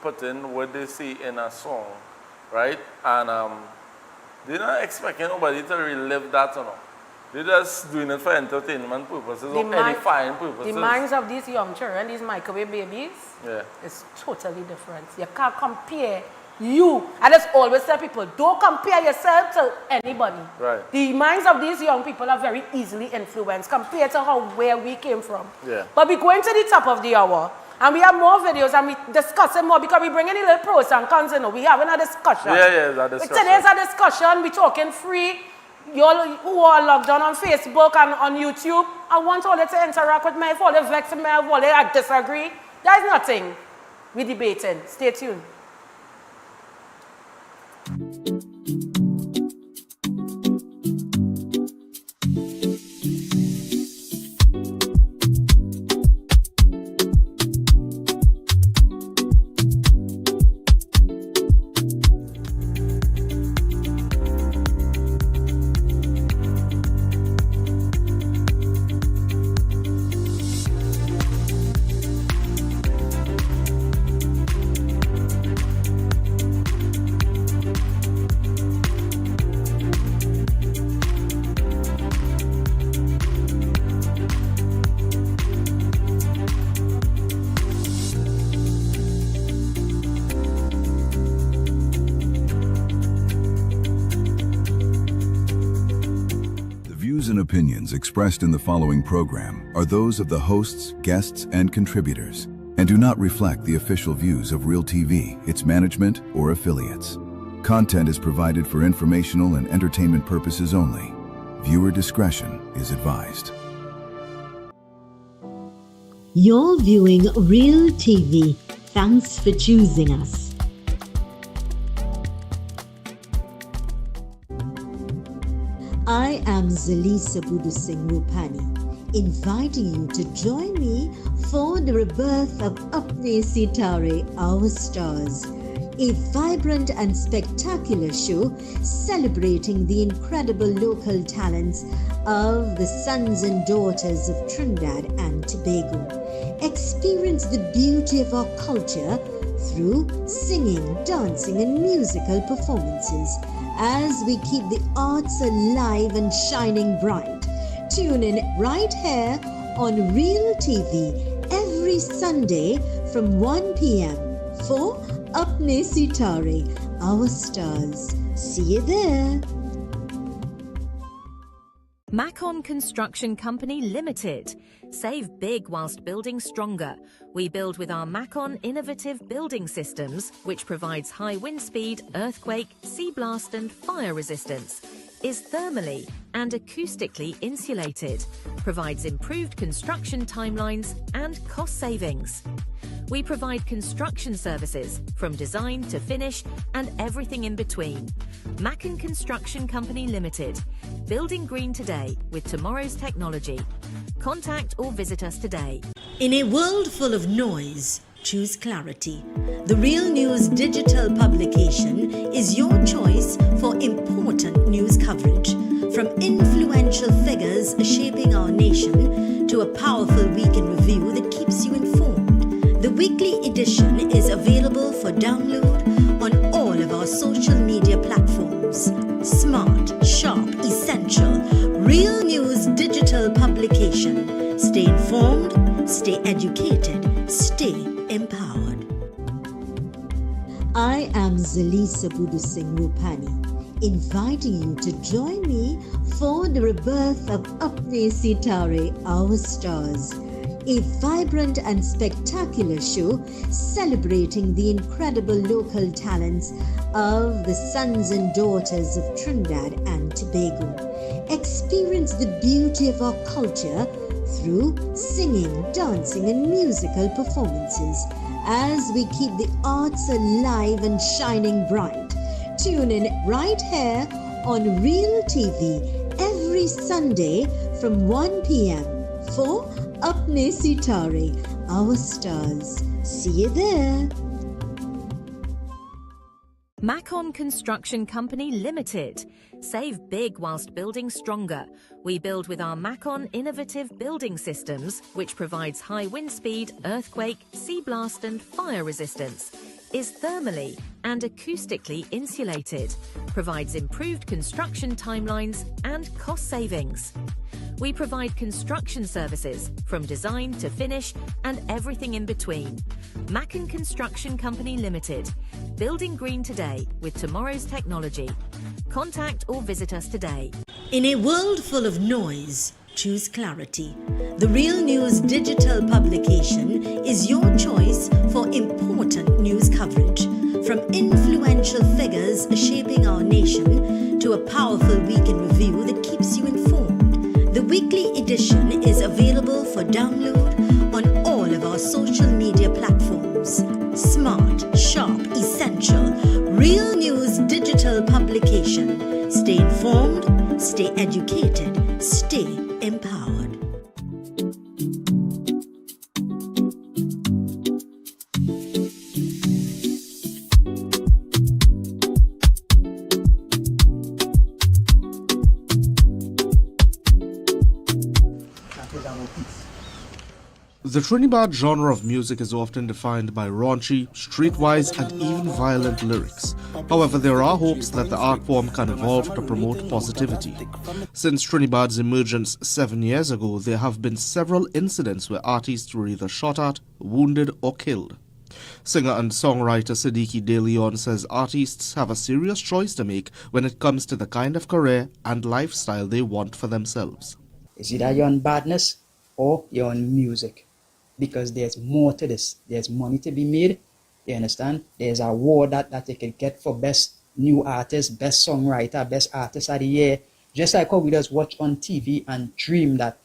putting what they see in a song, right? And they're not expecting nobody to relive that, you know. They're just doing it for entertainment purposes or edifying purposes. The minds of these young children, these microwave babies, is totally different. You can't compare you. I just always tell people, don't compare yourself to anybody. Right. The minds of these young people are very easily influenced compared to where we came from. Yeah. But we're going to the top of the hour, and we have more videos, and we're discussing more because we bring in a little pros and cons, you know. We're having a discussion. Yeah, that discussion. Today's a discussion. We're talking free. You all who are logged on Facebook and on YouTube, I want all you to interact with me. If all you vex me, if all you disagree, there's nothing. We're debating. Stay tuned. opinions expressed in the following program are those of the hosts, guests, and contributors, and do not reflect the official views of Real TV, its management, or affiliates. Content is provided for informational and entertainment purposes only. Viewer discretion is advised. You're viewing Real TV. Thanks for choosing us. I am Zalisa Budusing Rupani, inviting you to join me for the rebirth of Apne Sitare, Our Stars, a vibrant and spectacular show celebrating the incredible local talents of the sons and daughters of Trinidad and Tobago. Experience the beauty of our culture through singing, dancing, and musical performances as we keep the arts alive and shining bright. Tune in right here on Real TV every Sunday from 1 p.m. for Apne Sitare, Our Stars. See you there. Macon Construction Company Limited. Save big whilst building stronger. We build with our Macon innovative building systems, which provides high wind speed, earthquake, sea blast and fire resistance. Is thermally and acoustically insulated. Provides improved construction timelines and cost savings. We provide construction services from design to finish and everything in between. Macon Construction Company Limited. Building green today with tomorrow's technology. Contact or visit us today. In a world full of noise, choose clarity. The Real News digital publication is your choice for important news coverage. From influential figures shaping our nation to a powerful week in review that keeps you informed. The weekly edition is available for download on all of our social media platforms. Smart, sharp, essential, Real News digital publication. Stay informed, stay educated, stay empowered. I am Zalisa Budusing Rupani, inviting you to join me for the rebirth of Apne Sitare, Our Stars, a vibrant and spectacular show celebrating the incredible local talents of the sons and daughters of Trinidad and Tobago. Experience the beauty of our culture through singing, dancing and musical performances as we keep the arts alive and shining bright. Tune in right here on Real TV every Sunday from 1 p.m. for Apne Sitare, Our Stars. See you there. Macon Construction Company Limited. Save big whilst building stronger. We build with our Macon innovative building systems, which provides high wind speed, earthquake, sea blast and fire resistance. Is thermally and acoustically insulated. Provides improved construction timelines and cost savings. We provide construction services from design to finish and everything in between. Macon Construction Company Limited. Building green today with tomorrow's technology. Contact or visit us today. In a world full of noise, choose clarity. The Real News digital publication is your choice for important news coverage. From influential figures shaping our nation to a powerful week in review that keeps you informed. The weekly edition is available for download on all of our social media platforms. Smart, sharp, essential, Real News digital publication. Stay informed, stay educated, stay empowered. The Trinidad genre of music is often defined by raunchy, streetwise, and even violent lyrics. However, there are hopes that the art form can evolve to promote positivity. Since Trinidad's emergence 7 years ago, there have been several incidents where artists were either shot at, wounded, or killed. Singer and songwriter Siddiqui De Leon says artists have a serious choice to make when it comes to the kind of career and lifestyle they want for themselves. It's either you're on badness or you're on music, because there's more to this. There's money to be made, you understand? There's an award that you can get for best new artist, best songwriter, best artist of the year. Just like how we just watch on TV and dream that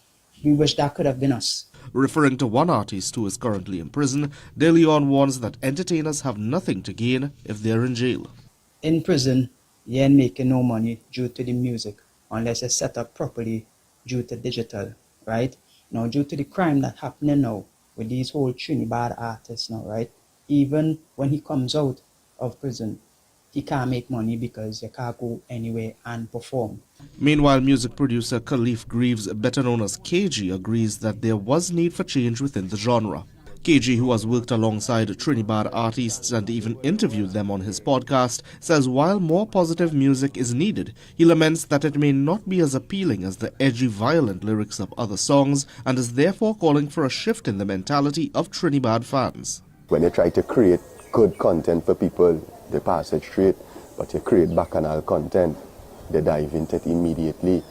we wish that could have been us. Referring to one artist who is currently in prison, De Leon warns that entertainers have nothing to gain if they're in jail. In prison, you ain't making no money due to the music unless it's set up properly due to digital, right? Now, due to the crime that's happening now with these whole Trinidad artists now, right? Even when he comes out of prison, he can't make money because you can't go anywhere and perform. Meanwhile, music producer Khalif Greaves, better known as KG, agrees that there was need for change within the genre. KG, who has worked alongside Trinidad artists and even interviewed them on his podcast, says while more positive music is needed, he laments that it may not be as appealing as the edgy, violent lyrics of other songs, and is therefore calling for a shift in the mentality of Trinidad fans. When you try to create good content for people, they pass it straight, but you create bacchanal content, they dive into it immediately,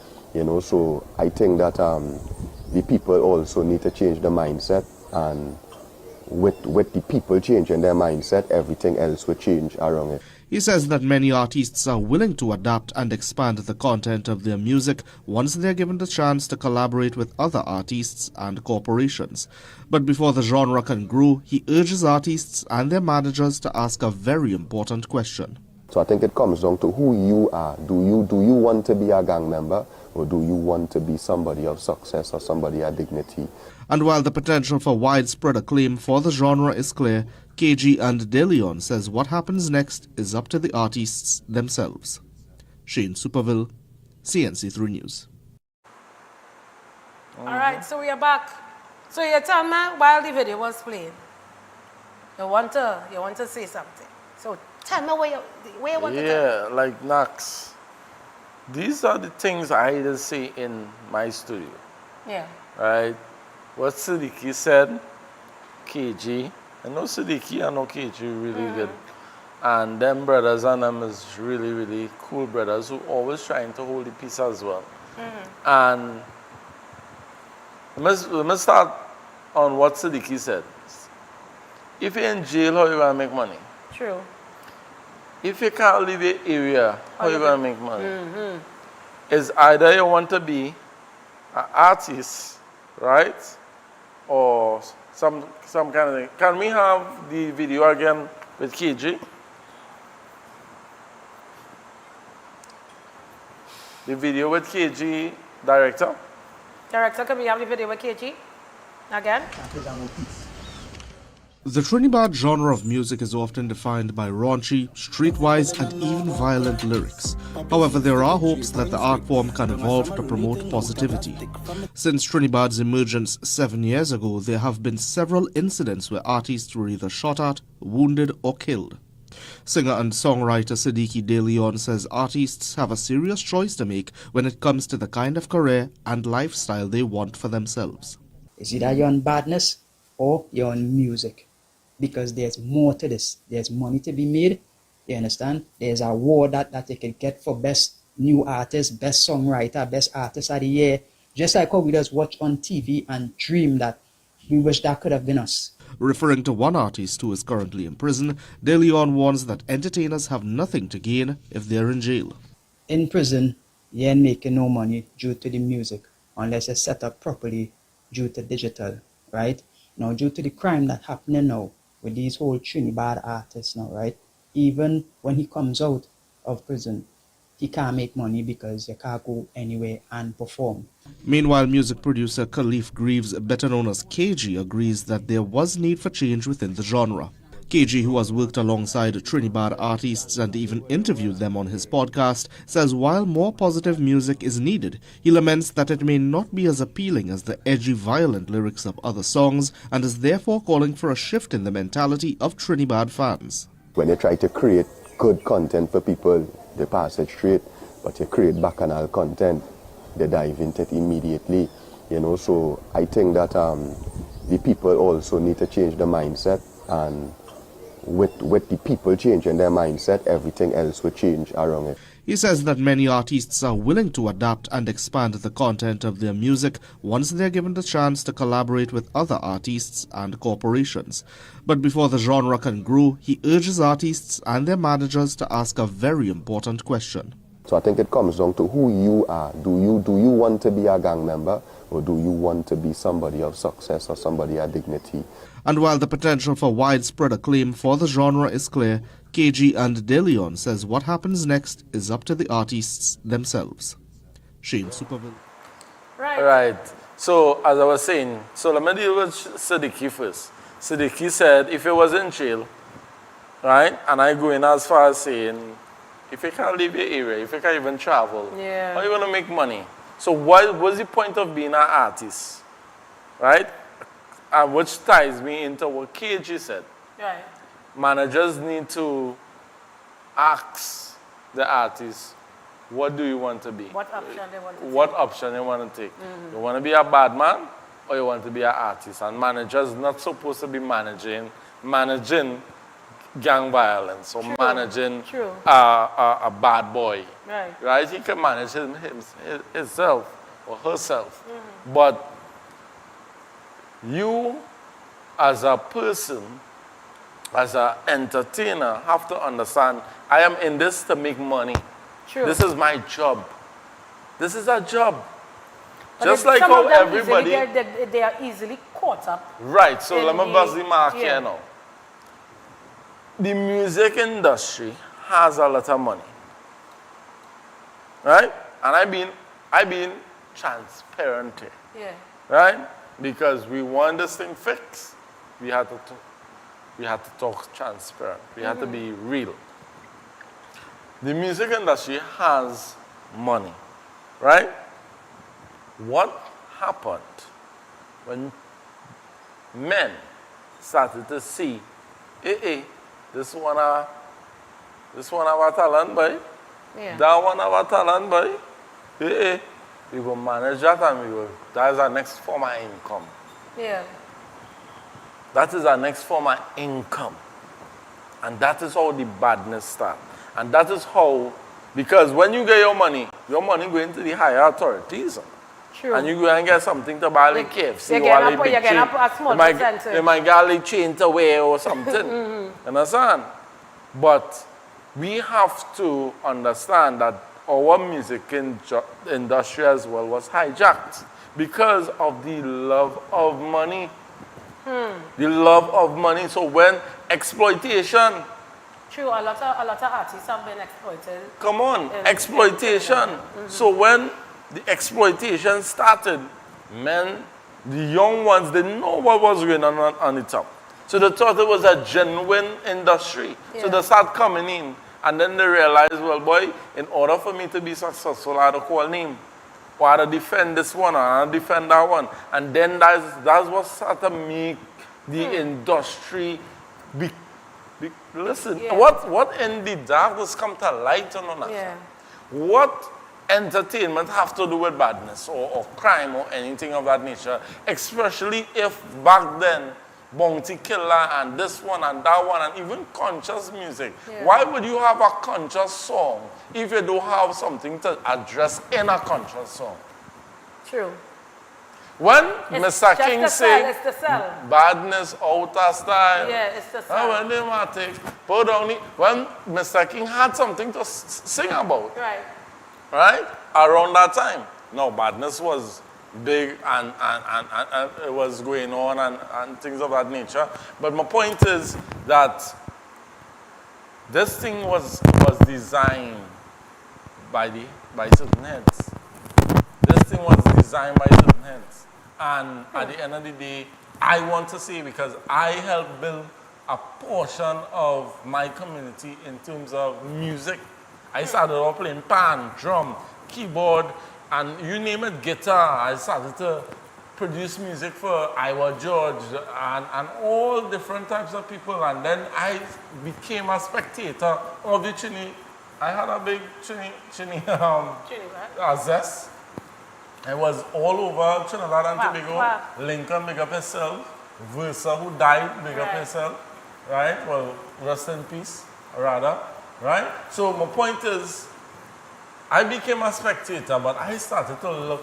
so I think that the people also need to change the mindset, and with the people changing their mindset, everything else will change around it. He says that many artists are willing to adapt and expand the content of their music once they're given the chance to collaborate with other artists and corporations. But before the genre can grow, he urges artists and their managers to ask a very important question. So I think it comes down to who you are. Do you want to be a gang member, or do you want to be somebody of success or somebody of dignity? And while the potential for widespread acclaim for the genre is clear, KG and De Leon says what happens next is up to the artists themselves. Shane Superville, CNC3 News. All right, so we are back. So you tell me while the video was playing, you want to say something. So tell me where you want to tell me. Yeah, like Nax. These are the things I just say in my studio. Yeah. Right? What Siddiqui said, KG. I know Siddiqui, I know KG really good. And them brothers and them is really, really cool brothers who always trying to hold the peace as well. And let me start on what Siddiqui said. If you're in jail, how you going to make money? True. If you can't leave your area, how you going to make money? It's either you want to be an artist, right? Or some kind of thing. Can we have the video again with KG? The video with KG, director? Director, can we have the video with KG? Again? The Trinidad genre of music is often defined by raunchy, streetwise and even violent lyrics. However, there are hopes that the art form can evolve to promote positivity. Since Trinidad's emergence 7 years ago, there have been several incidents where artists were either shot at, wounded or killed. Singer and songwriter Siddiqui De Leon says artists have a serious choice to make when it comes to the kind of career and lifestyle they want for themselves. It's either you're on badness or you're on music, because there's more to this. There's money to be made, you understand? There's an award that you can get for best new artist, best songwriter, best artist of the year. Just like how we just watch on TV and dream that we wish that could have been us. Referring to one artist who is currently in prison, De Leon warns that entertainers have nothing to gain if they're in jail. In prison, you ain't making no money due to the music unless it's set up properly due to digital, right? Now, due to the crime that's happening now with these whole Trinidad artists now, right? Even when he comes out of prison, he can't make money because you can't go anywhere and perform. Meanwhile, music producer Khalif Greaves, better known as KG, agrees that there was need for change within the genre. KG, who has worked alongside Trinidad artists and even interviewed them on his podcast, says while more positive music is needed, he laments that it may not be as appealing as the edgy, violent lyrics of other songs, and is therefore calling for a shift in the mentality of Trinidad fans. When you try to create good content for people, they pass it straight, but you create bacchanal content, they dive into it immediately, so I think that the people also need to change the mindset, and with the people changing their mindset, everything else will change around it. He says that many artists are willing to adapt and expand the content of their music once they are given the chance to collaborate with other artists and corporations. But before the genre can grow, he urges artists and their managers to ask a very important question. So I think it comes down to who you are. Do you want to be a gang member, or do you want to be somebody of success or somebody of dignity? And while the potential for widespread acclaim for the genre is clear, KG and DeLeon says what happens next is up to the artists themselves. Shane Superville. Right. So, as I was saying, so let me deal with Siddiqui first. Siddiqui said if he was in jail, right, and I go in as far as saying, if you can't leave your area, if you can't even travel, how are you going to make money? So what's the point of being an artist, right? And which ties me into what KG said. Right. Managers need to ask the artist, what do you want to be? What option they want to take. What option they want to take. You want to be a bad man, or you want to be an artist? And managers not supposed to be managing gang violence or managing a bad boy. Right? He can manage himself or herself. But you, as a person, as an entertainer, have to understand, I am in this to make money. This is my job. This is a job. But just like how everybody... they are easily caught up. Right, so let me bust the mark here now. The music industry has a lot of money. Right? And I've been transparent here. Yeah. Right? Because we want this thing fixed. We had to talk transparent. We had to be real. The music industry has money. Right? What happened when men started to see, this one have a talent, boy. That one have a talent, boy. We will manage that and that is our next form of income. Yeah. That is our next form of income. And that is how the badness starts. And that is how, because when you get your money going to the higher authorities. True. And you go and get something to buy like KFC or like big chain. They might get a chain to wear or something. Understand? But we have to understand that our music industry as well was hijacked because of the love of money. The love of money. So when exploitation. True, a lot of artists have been exploited. Come on, exploitation. So when the exploitation started, men, the young ones, they know what was going on the top. So they thought it was a genuine industry. So they start coming in. And then they realize, well, boy, in order for me to be successful, I had to call name. Or I had to defend this one, or I had to defend that one. And then that's what started to make the industry listen, what in the darkness come to light on that? What entertainment have to do with badness or crime or anything of that nature? Especially if back then, Bounty Killer and this one and that one and even conscious music. Why would you have a conscious song if you don't have something to address in a conscious song? True. When Mr. King say badness out of style, it's the style. When Mr. King had something to sing about, right? Around that time, no, badness was big and it was going on and things of that nature. But my point is that this thing was designed by certain heads. This thing was designed by certain heads. And at the end of the day, I want to say, because I helped build a portion of my community in terms of music. I started off playing pan, drum, keyboard, and you name it, guitar. I started to produce music for Iwa George and all different types of people. And then I became a spectator of the Chini. I had a big Chini zest. I was all over Trinidad and Tobago. Lincoln, big up himself. Versa, who died, big up himself. right? Well, rest in peace, rather, right? So my point is, I became a spectator, but I started to look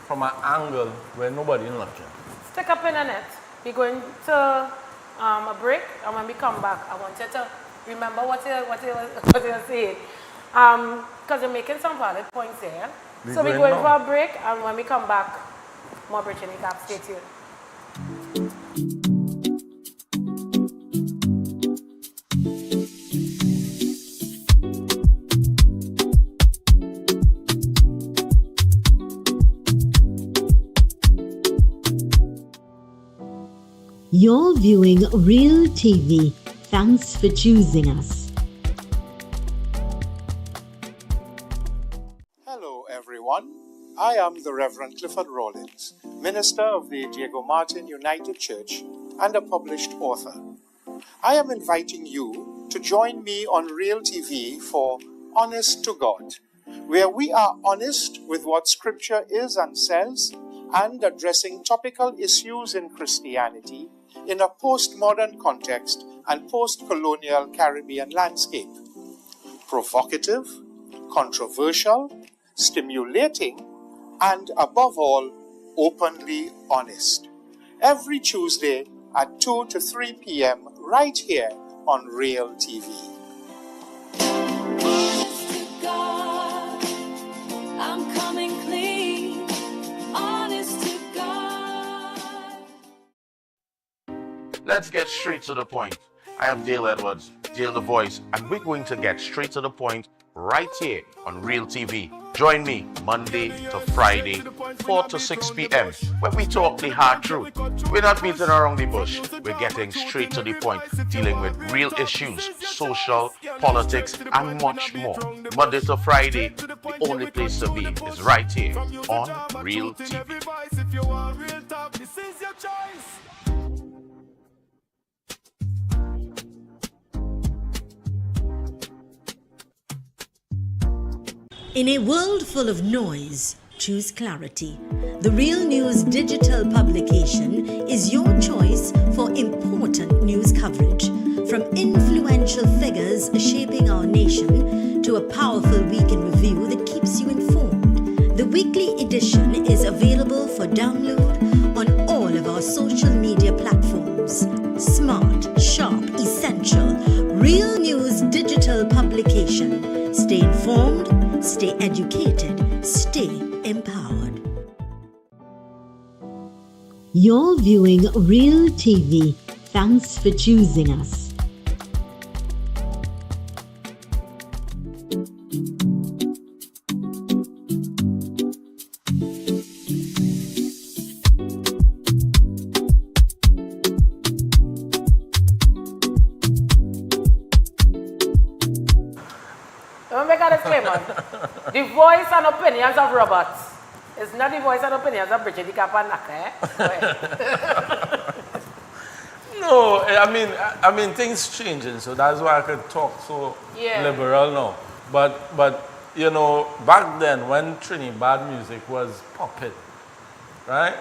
from an angle where nobody looking. Stick up in the net. We're going to a break, and when we come back, I want you to remember what you saying. Because you're making some valid points there. So we're going for a break, and when we come back, more Bridging the Gap. Stay tuned. You're viewing Real TV. Thanks for choosing us. Hello, everyone. I am the Reverend Clifford Rawlins, minister of the Diego Martin United Church and a published author. I am inviting you to join me on Real TV for Honest to God, where we are honest with what Scripture is and says and addressing topical issues in Christianity in a postmodern context and post-colonial Caribbean landscape. Provocative, controversial, stimulating, and above all, openly honest. Every Tuesday at 2 to 3 p.m. right here on Real TV. God, I'm coming clean, honest to God. Let's get straight to the point. I am Dale Edwards, Dale the Voice, and we're going to get straight to the point right here on Real TV. Join me Monday to Friday, 4 to 6 p.m. when we talk the hard truth. We're not beating around the bush. We're getting straight to the point, dealing with real issues, social, politics, and much more. Monday to Friday, the only place to be is right here on Real TV. In a world full of noise, choose clarity. The Real News digital publication is your choice for important news coverage. From influential figures shaping our nation to a powerful week in review that keeps you informed. The weekly edition is available for download on all of our social media platforms. Smart, sharp, essential. Real News digital publication. Stay informed, stay educated, stay empowered. You're viewing Real TV. Thanks for choosing us. Let me make a disclaimer. The voice and opinions of Robert is not the voice and opinions of Bridging the Gap and Naka. No, I mean things changing, so that's why I could talk so liberal now. But you know, back then when Trinidad music was popping, right?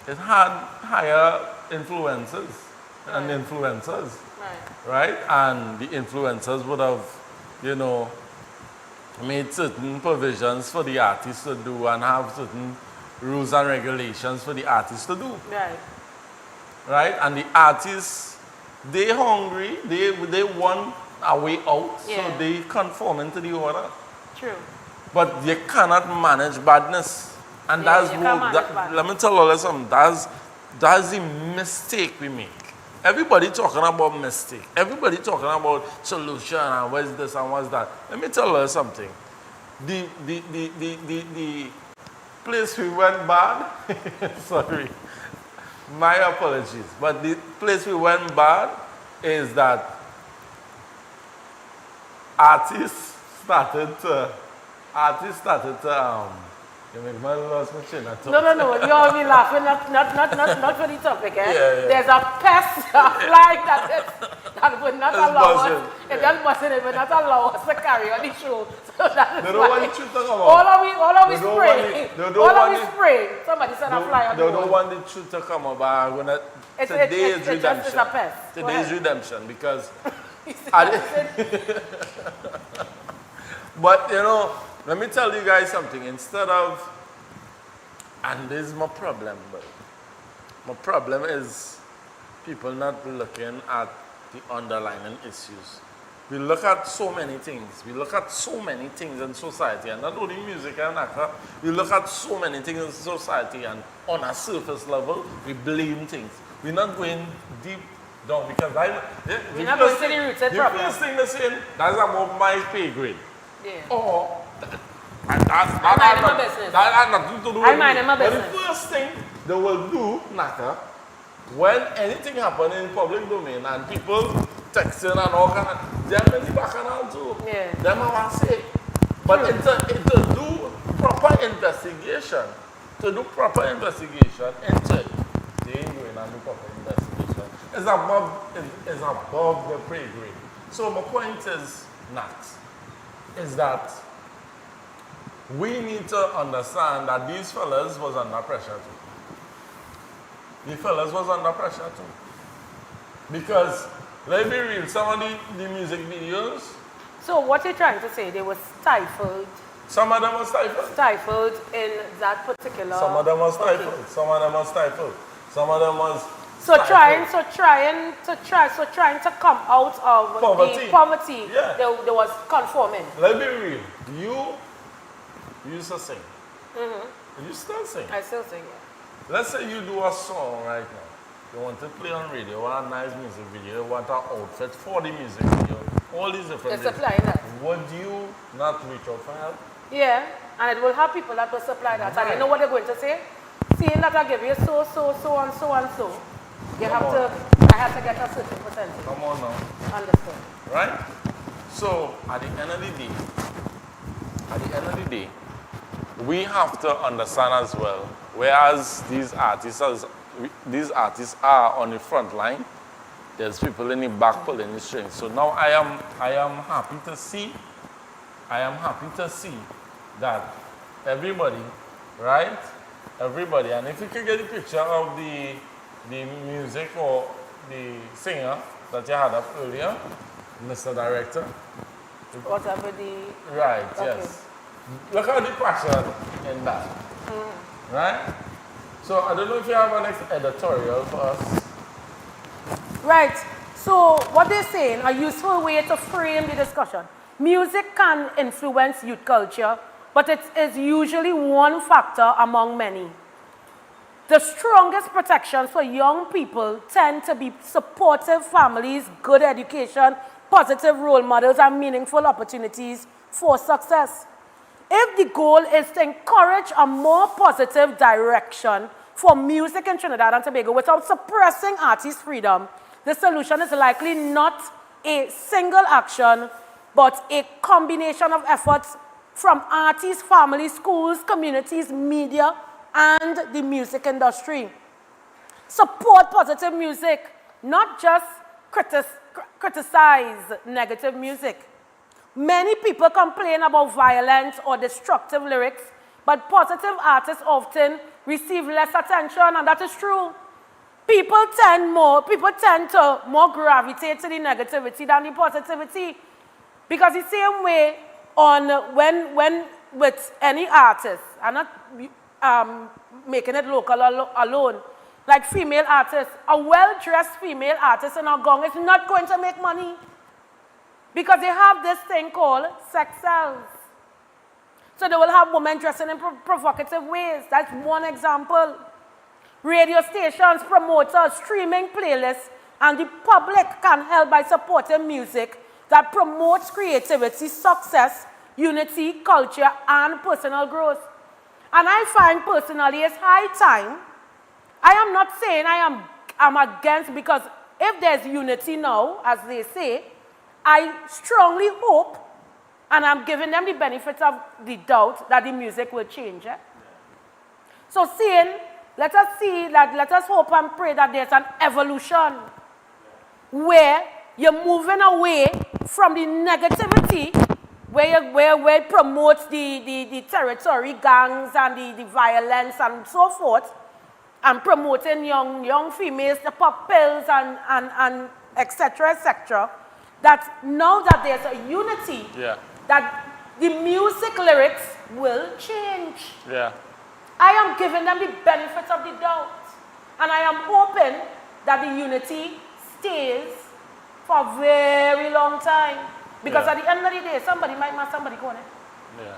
It had higher influences and influencers, right? And the influencers would have, you know, made certain provisions for the artists to do and have certain rules and regulations for the artists to do. Right. Right? And the artists, they hungry, they want a way out, so they conform into the order. True. But you cannot manage badness. And that's what, let me tell you something, that's the mistake we make. Everybody talking about mistake. Everybody talking about solution and what's this and what's that. Let me tell you something. The place we went bad, sorry, my apologies, but the place we went bad is that artists started to you make me lost my chin. No, you all be laughing, not for the topic, eh? Yeah. There's a pest fly that would not allow us, it just busting it, would not allow us to carry on the show. So that is why. What you talking about? All of we spraying. Somebody said a fly on the They don't want the truth to come up, but I'm gonna Today is it just is redemption. a pest. Go Today is ahead. redemption because You see I what I did- said? But you know, let me tell you guys something. Instead of, and this is my problem, but my problem is people not looking at the underlying issues. We look at so many things. We look at so many things in society, and not only music and actor. We look at so many things in society, and on a surface level, we blame things. We're not going deep down because We're not going to the rooted the problem. first thing they're saying, that's above my pay grade. Yeah. Or I mind my business. that had nothing to do with I mind me. my But business. the first thing they will do, Naka, when anything happen in public domain and people texting and all kind of, them in the bacchanal too. Yeah. Them I want to say. But True. to do proper investigation, into it, they ain't doing any proper investigation. It's above the pay grade. So my point is not. Is that we need to understand that these fellas was under pressure too. The fellas was under pressure too. Because, let's be real, some of the music videos, So what you're trying to say, they were stifled. some of them were stifled. Stifled in that particular. Some of them was stifled. Okay. Some of them was stifled. Some of them was So stifled. trying to come out of Poverty. the poverty, Yeah. there was conforming. Let's be real. You used to sing. Mm-hmm. You still sing. I still sing, yeah. Let's say you do a song right now. You want to play on radio, you want a nice music video, you want an outfit for the music video, all these different They're things. supplying that. Would you not reach out for help? Yeah, and it will have people that will supply that. And Right. you know what they're going to say? Seeing that I give you so, and so, you Come have on. to, I have to get a certain percentage. Come on now. Understood. Right? So at the end of the day, we have to understand as well, whereas these artists are on the front line, there's people in the back pulling the strings. So now I am happy to see that everybody, right? Everybody, and if you can get a picture of the music or the singer that you had up earlier, Mr. Director. Whatever the... Right, Okay. yes. Look at the passion in that. Right? So I don't know if you have an next editorial for us. Right. So what they're saying, a useful way to frame the discussion. Music can influence youth culture, but it is usually one factor among many. The strongest protections for young people tend to be supportive families, good education, positive role models, and meaningful opportunities for success. If the goal is to encourage a more positive direction for music in Trinidad and Tobago without suppressing artist freedom, the solution is likely not a single action, but a combination of efforts from artists, families, schools, communities, media, and the music industry. Support positive music, not just criticize negative music. Many people complain about violent or destructive lyrics, but positive artists often receive less attention, and that is true. People tend to more gravitate to the negativity than the positivity. Because the same way when with any artist, I'm not making it local alone, like female artists, a well-dressed female artist in a gown is not going to make money. Because they have this thing called sex sells. So they will have women dressing in provocative ways. That's one example. Radio stations, promoters, streaming playlists, and the public can help by supporting music that promotes creativity, success, unity, culture, and personal growth. And I find personally it's high time. I am not saying I'm against, because if there's unity now, as they say, I strongly hope, and I'm giving them the benefit of the doubt, that the music will change. So let us hope and pray that there's an evolution where you're moving away from the negativity, where it promotes the territory, gangs, and the violence, and so forth, and promoting young females to pop pills and etc., etc., that now that there's a unity, that the music lyrics will change. Yeah. I am giving them the benefits of the doubt. And I am hoping that the unity stays for a very long time. Because at the end of the day, somebody might match somebody corner. Yeah.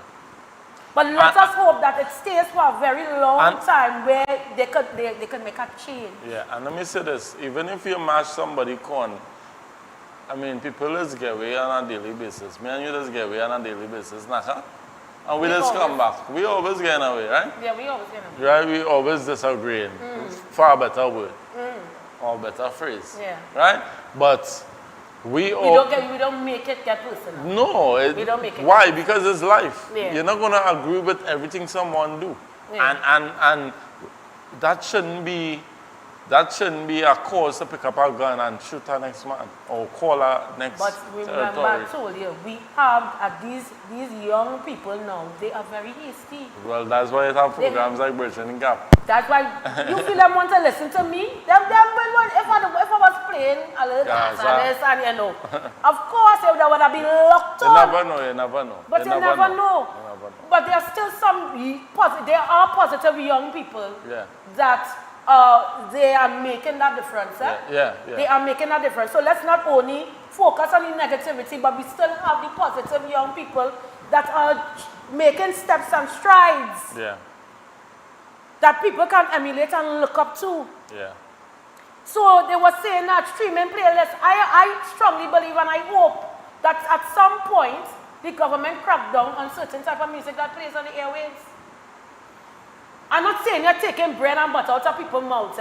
But let us hope that it stays for a very long time where they could make a change. Yeah, and let me say this, even if you match somebody corn, I mean, people just get away on a daily basis. Me and you just get away on a daily basis, nah? And we just come back. We always get away, right? Yeah, we always get away. Right, we always disagreeing. Far better word. Or better phrase. Yeah. Right? But we don't make it get personal. No. We don't make it. Why? Because it's life. Yeah. You're not going to agree with everything someone do. Yeah. And that shouldn't be a cause to pick up a gun and shoot our next man or call our next territory. But remember, I told you, we have these young people now, they are very hasty. Well, that's why you have programs like Bridging the Gap. That's why you feel them want to listen to me. If I was playing a little dance and this and you know, of course they would have been locked on. You never know. But you never know. But there are still there are positive young people that they are making that difference. They are making that difference. So let's not only focus on the negativity, but we still have the positive young people that are making steps and strides. Yeah. That people can emulate and look up to. Yeah. So they were saying that streaming playlists, I strongly believe and I hope that at some point the government crack down on certain type of music that plays on the airwaves. I'm not saying you're taking bread and butter out of people's mouths,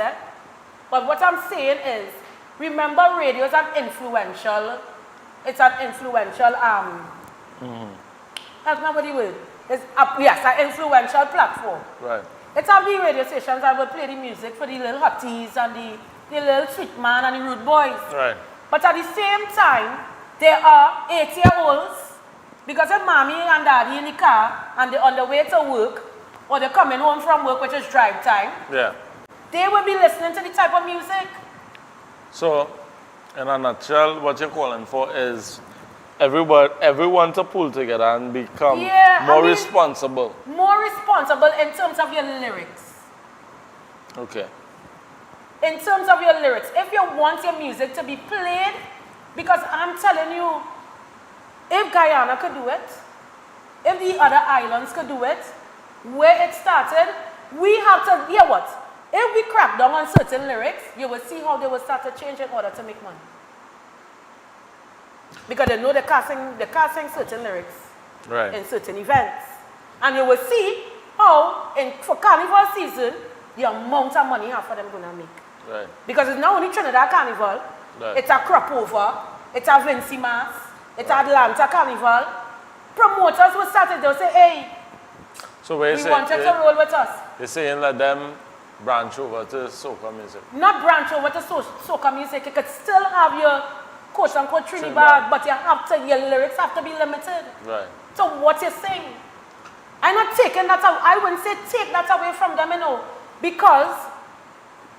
but what I'm saying is, remember radio is an influential, help me with the word. Yes, an influential platform. Right. It's have the radio stations that will play the music for the little hotties and the little sweet man and the rude boys. Right. But at the same time, there are 8-year-olds, because of mommy and daddy in the car and they're on the way to work, or they're coming home from work, which is drive time. Yeah. They will be listening to the type of music. So, in a nutshell, what you're calling for is everyone to pull together and become more responsible. More responsible in terms of your lyrics. Okay. In terms of your lyrics. If you want your music to be played, because I'm telling you, if Guyana could do it, if the other islands could do it, where it started, we have to, hear what? If we crack down on certain lyrics, you will see how they will start to change in order to make money. Because they know they're casting certain lyrics in certain events. And you will see how, for carnival season, the amount of money half of them going to make. Right. Because it's not only Trinidad Carnival, it's a crop over, it's a Vincy Mass, it's Atlanta Carnival. Promoters will start it, they'll say, hey, so we wanted to roll with us. You're saying let them branch over to soca music? Not branch over to soca music. You could still have your quote-unquote Trinidad, but your lyrics have to be limited. Right. So what you're saying, I'm not taking that out. I wouldn't say take that away from them, you know, because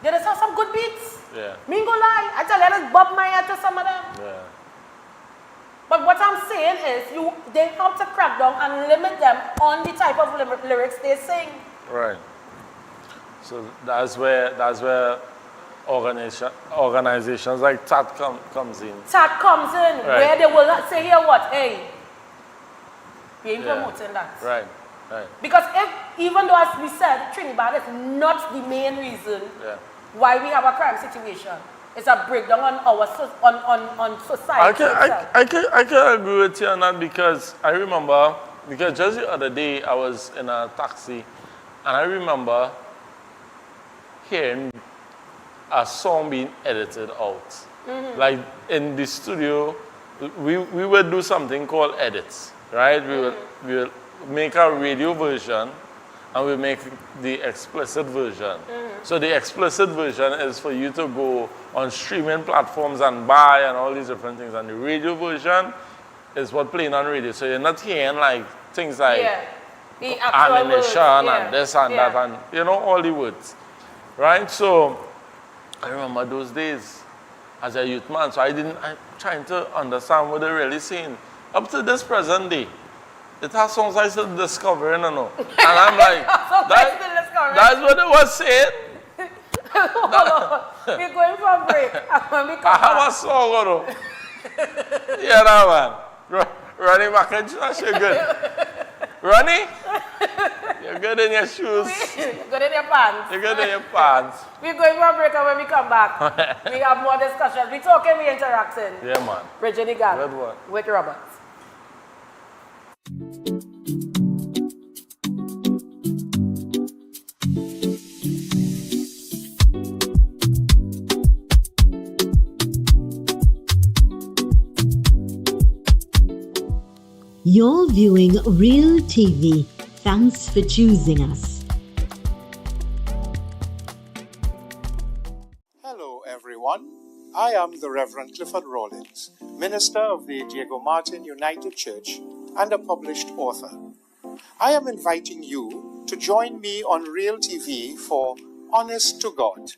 they just have some good beats. Yeah. Me ain't gonna lie. I tell you, I just bob my head to some of them. Yeah. But what I'm saying is, they have to crack down and limit them on the type of lyrics they sing. Right. So that's where organizations like TAT comes in. TAT comes in, where they will say, here what, hey, we ain't promoting that. Right, right. Because even though, as we said, Trinidad is not the main reason why we have a crime situation. It's a breakdown on our on society itself. I can agree with you on that, because I remember, because just the other day I was in a taxi and I remember hearing a song being edited out. Mm-hmm. Like in the studio, we would do something called edits, right? We will make a radio version and we make the explicit version. So the explicit version is for you to go on streaming platforms and buy and all these different things. And the radio version is what playing on radio. So you're not hearing like things like ammunition and this and that and you know all the words. Right? So I remember those days as a youth man. So I'm trying to understand what they're really saying. Up to this present day, it has songs I still discovering, you know. And I'm like, that's what it was saying. We're going for a break. When we come I have back. a song, you know. Yeah, that man. Ronnie McIntosh, you're good. Ronnie? You're good in your shoes. You're good in your pants. You're good in your pants. We're going for a break, and when we come back, we have more discussions. We talking, we interacting. Yeah, man. Bridging the gap Good one. with Robert. You're viewing Real TV. Thanks for choosing us. Hello, everyone. I am the Reverend Clifford Rawlins, minister of the Diego Martin United Church and a published author. I am inviting you to join me on Real TV for Honest to God,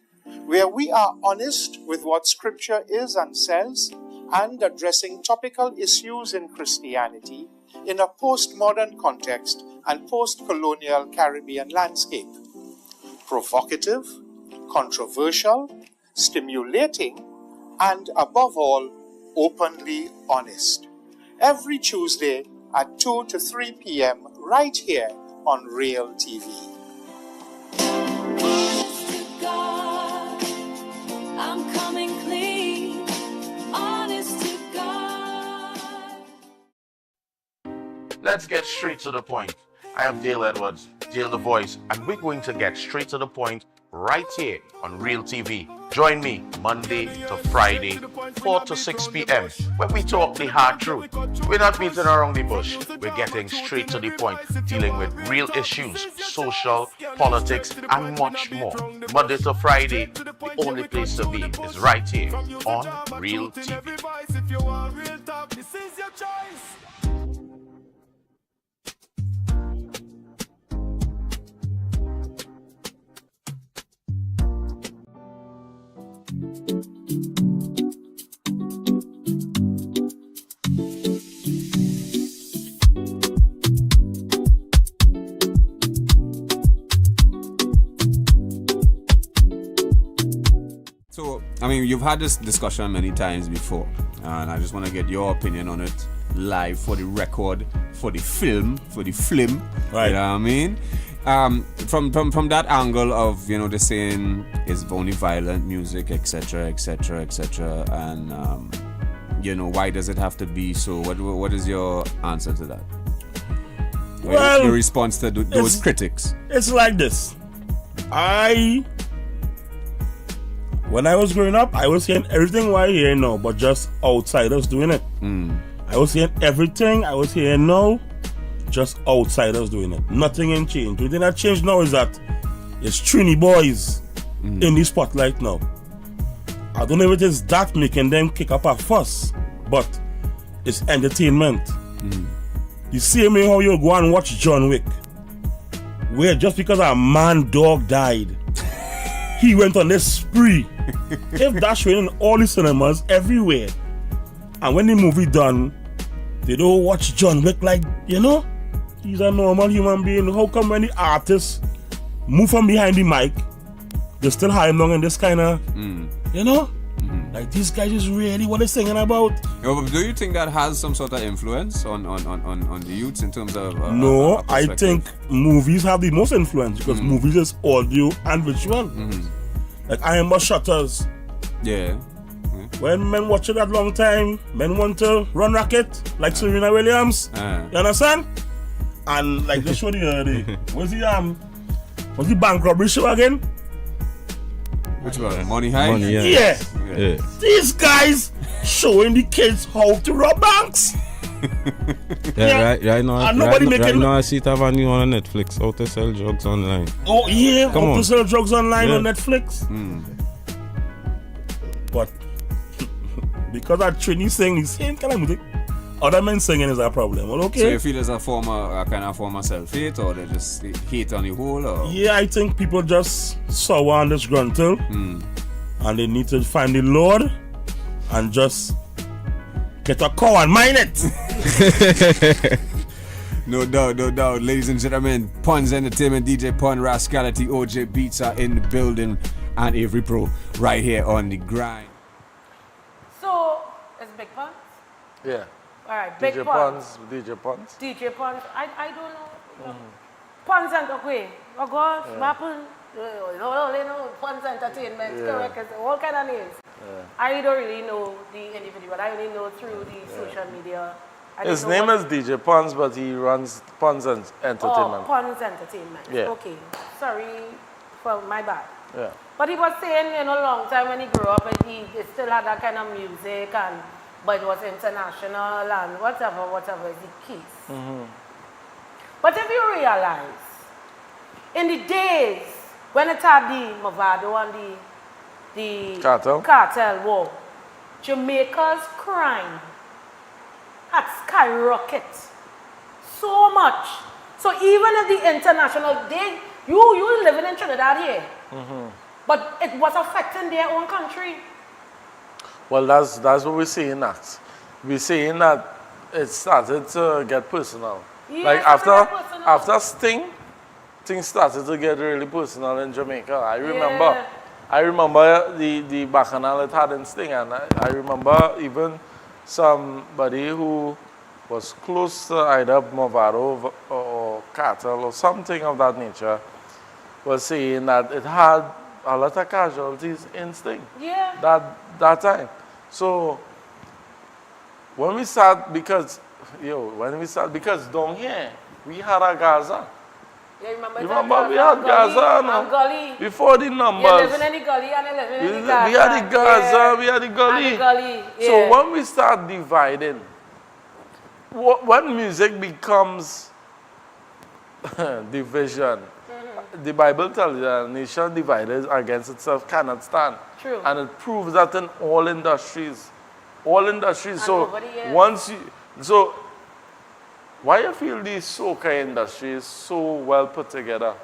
where we are honest with what Scripture is and says and addressing topical issues in Christianity in a postmodern context and post-colonial Caribbean landscape. Provocative, controversial, stimulating, and above all, openly honest. Every Tuesday at 2 to 3 p.m. right here on Real TV. God, I'm coming clean, honest to God. Let's get straight to the point. I am Dale Edwards, Dale the Voice, and we're going to get straight to the point right here on Real TV. Join me Monday to Friday, 4 to 6 p.m. when we talk the hard truth. We're not beating around the bush. We're getting straight to the point, dealing with real issues, social, politics, and much more. Monday to Friday, the only place to be is right here on Real TV. So, I mean, you've had this discussion many times before, and I just want to get your opinion on it live for the record, for the film, Right. You know what I mean? From that angle of, you know, the saying is only violent music, etc., etc., etc., and you know, why does it have to be so? What is your answer to that? Well, your response to those critics? It's like this. When I was growing up, I was hearing everything what I hear now, but just outsiders doing it. I was hearing everything I was hearing now, just outsiders doing it. Nothing ain't changed. The thing that changed now is that it's Trini boys in the spotlight now. I don't know if it is that making them kick up a fuss, but it's entertainment. The same way how you go and watch John Wick, where just because a man dog died, he went on this spree. If that's showing in all the cinemas everywhere, and when the movie done, they don't watch John Wick like, you know, he's a normal human being. How come when the artists move from behind the mic, they still hide him down in this kind of, you know? Like, these guys is really what they're singing about. But do you think that has some sort of influence on the youths in terms of no, I think movies have the most influence because movies is audio and visual. Like I remember Shutters. Yeah. When men watch it that long time, men want to run racket like Serena Williams. You understand? And like they showed the what's the bank robbery show again? Which one? Money Heist? Money, yeah. These guys showing the kids how to rob banks. Right now, And nobody making right now I see it have a new one on Netflix, how to sell drugs online. Oh yeah, Come how on. to sell drugs online Yeah. on Netflix. But because that Trini saying the same kind of music, other men singing is a problem. Well, okay. So you feel it's a kind of form of self-hate, or they just hate on the whole? Or? Yeah, I think people just sour and disgruntled, and they need to find the Lord and just get a cow and mine it. No doubt, no doubt. Ladies and gentlemen, Puns Entertainment, DJ Pun, Rascality, OJ Beats are in the building, and Avery Pro right here on the grind. So, it's Big Puns? Yeah. All right, Big DJ Puns. DJ Puns. DJ Puns. I don't know. Puns Entertainment. Oh gosh, Mappin. No, Puns Entertainment. Correct. It's all kind of names. I don't really know the individual. I only know through the social media. His name is DJ Puns, but he runs Puns Entertainment. Oh, Puns Entertainment. Yeah. Okay. Sorry for my bad. Yeah. But he was saying, long time when he grew up, he still had that kind of music, but it was international and whatever is the case. But if you realize, in the days when it had the Movado and the cartel war, Jamaica's crime had skyrocketed so much. So even if the international, you living in Trinidad here, but it was affecting their own country. Well, that's what we're seeing that. We're seeing that it started to get personal. Yeah, like after Sting, things started to get really personal in Jamaica. I remember the bacchanal it had in Sting, and I remember even somebody who was close to either Movado or Cartel or something of that nature was saying that it had a lot of casualties in Sting. Yeah. That time. So when we start, because down here we had a Gaza. Yeah, remember we had Gaza Gully. Before the numbers. You living in the gully and you living in the Gaza. We had the Gaza, we had the gully. And the gully. Yeah. So when we start dividing, when music becomes division, the Bible tells you that a nation divided against itself cannot stand. True. And it proves that in all industries. All industries. So why you feel the soca industry is so well put together?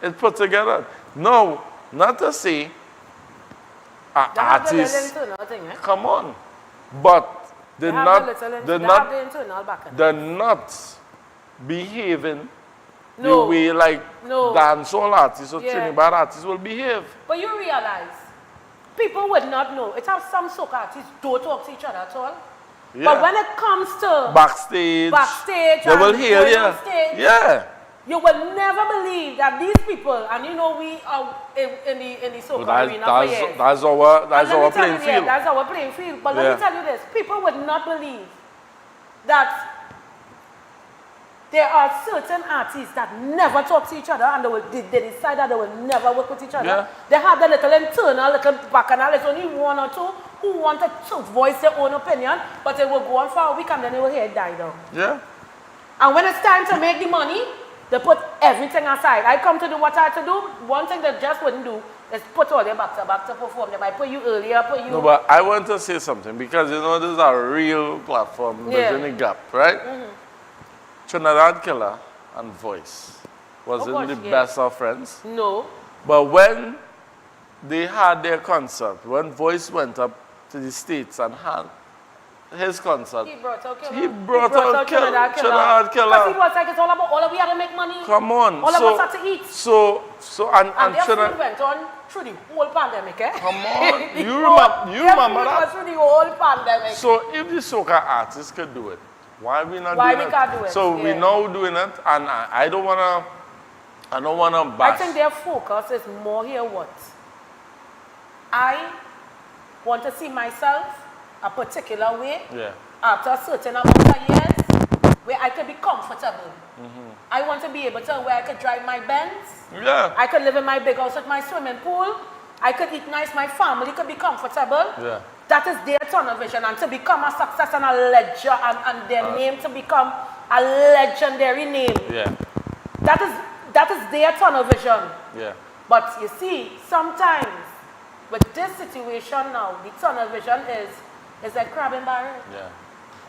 It's put together. No, not to say artists. Come on. But they're not behaving the way like dancehall artists or Trinidad artists will behave. But you realize, people would not know. It has some soca artists don't talk to each other at all. Yeah. But when it comes to backstage they will hear you. Yeah. You will never believe that these people, and we are in the soca arena for years. That's our playing field. That's our playing field. But let me tell you this, people would not believe that there are certain artists that never talk to each other, and they decide that they will never work with each other. Yeah. They have the little internal, little bacchanal. There's only one or two who wanted to voice their own opinion, but they will go on for a week and then they will hear it die down. Yeah. And when it's time to make the money, they put everything aside. I come to do what I have to do. One thing they just wouldn't do is put all their back to perform. They might put you earlier, put you... No, but I want to say something, because this is a real platform, Bridging the Gap, right? Trinidad Killer and Voice wasn't the best of friends. No. But when they had their concert, when Voice went up to the States and had his concert, he brought out Killer. He brought out Trinidad Killer. Because he was like, it's all about all of we had to make money. Come on. All of us had to eat. And their Trinidad food went on through the whole pandemic, eh? Come on. You remember that? Through the whole pandemic. So if the soca artists could do it, why we not doing it? Why we can't do it? So we now doing it, and I don't wanna bash. I think their focus is more here what? I want to see myself a particular way after a certain amount of years where I could be comfortable. I want to be able to where I could drive my Benz. Yeah. I could live in my big house with my swimming pool. I could eat nice. My family could be comfortable. Yeah. That is their tunnel vision, and to become a success and a legend, and their name to become a legendary name. Yeah. That is their tunnel vision. Yeah. But you see, sometimes with this situation now, the tunnel vision is like crab in barrel. Yeah.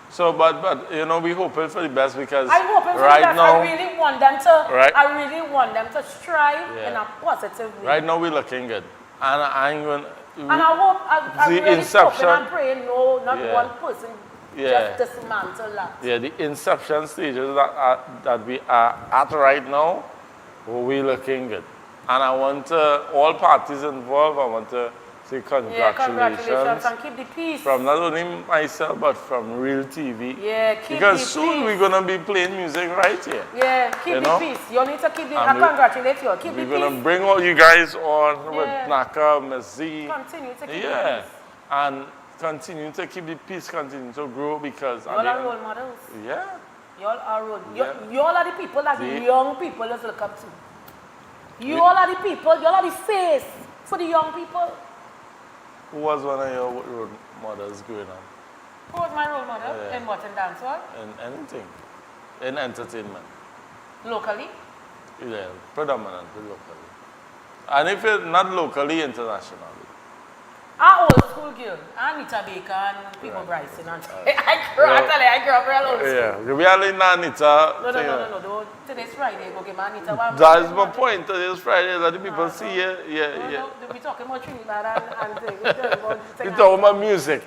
So, but you know, we hoping for the best because I'm hoping for right the best. now, I really want them to. Right. I really want them to strive Yeah. in a positive way. right now we're looking good, and I'm going. And I hope I'm The really inception- hoping and praying. No, not Yeah. one person Yeah. just dismantle that. Yeah, the inception stages that we are at right now, we're looking good. And I want all parties involved, I want to say Yeah, congratulations. congratulations and keep the peace. From not only myself, but from Real TV. Yeah, keep Because the soon peace. we're going to be playing music right here. Yeah, keep You the know? peace. You need to keep the. And I congratulate you. Keep the We're going to peace. bring all you guys on with Yeah. Naka, Ms. Z. Continue to keep the Yeah, peace. and continue to keep the peace, continue to grow because at Y'all the are end- role models. Yeah. Y'all are role. Yeah. Y'all are the people that the See? young people just look up to. Y'all are the people. Y'all are the face for the young people. Who was one of your role models growing up? Who was my role model Yeah. in what in dancehall? In anything. In entertainment. Locally? Yeah, predominantly locally. And if it's not locally, internationally. Our old school girl, Anita Baker and People Bryson. And I grew up real old school. Yeah, we are in Anita. No. Today's Friday. Go give me Anita one. That is my point. Today's Friday that the people see here. Yeah, yeah. No, we talking about Trinidad and we talking about We talk about music.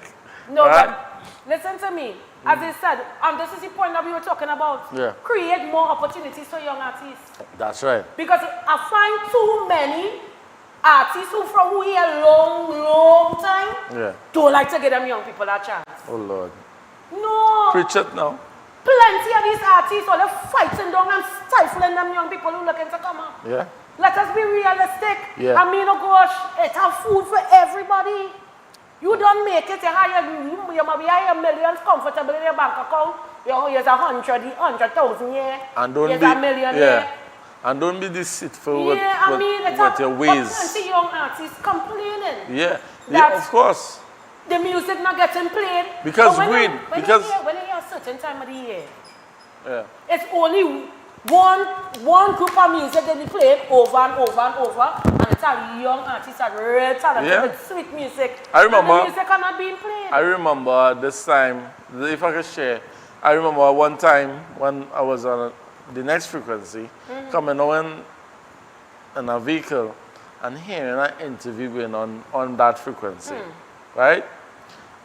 No, right? but listen to me. As I said, this is the point that we were talking about. Yeah. Create more opportunities for young artists. That's right. Because I find too many artists who here long time Yeah. don't like to give them young people a chance. Oh, Lord. No. Preach it now. Plenty of these artists are fighting down and stifling them young people who looking to come up. Yeah. Let us be realistic. Yeah. I mean, oh gosh, it's have food for everybody. You don't make it, you might be hire millions comfortable in your bank account. Here's 100,000 here. And don't here's be, a million yeah. here. And don't be deceitful with, Yeah, I with, mean, it's with your ways. plenty young artists complaining. Yeah. That Yeah, of course. the music not getting played. Because But when you hear a certain time of the year, Yeah. it's only one group of music that they play over and over and over, and it's a young artist, a real talented Yeah. with sweet music. I remember- And the music are not being played. I remember this time, if I could share, I remember one time when I was on the next frequency, coming on in a vehicle and hearing an interview going on that frequency, right?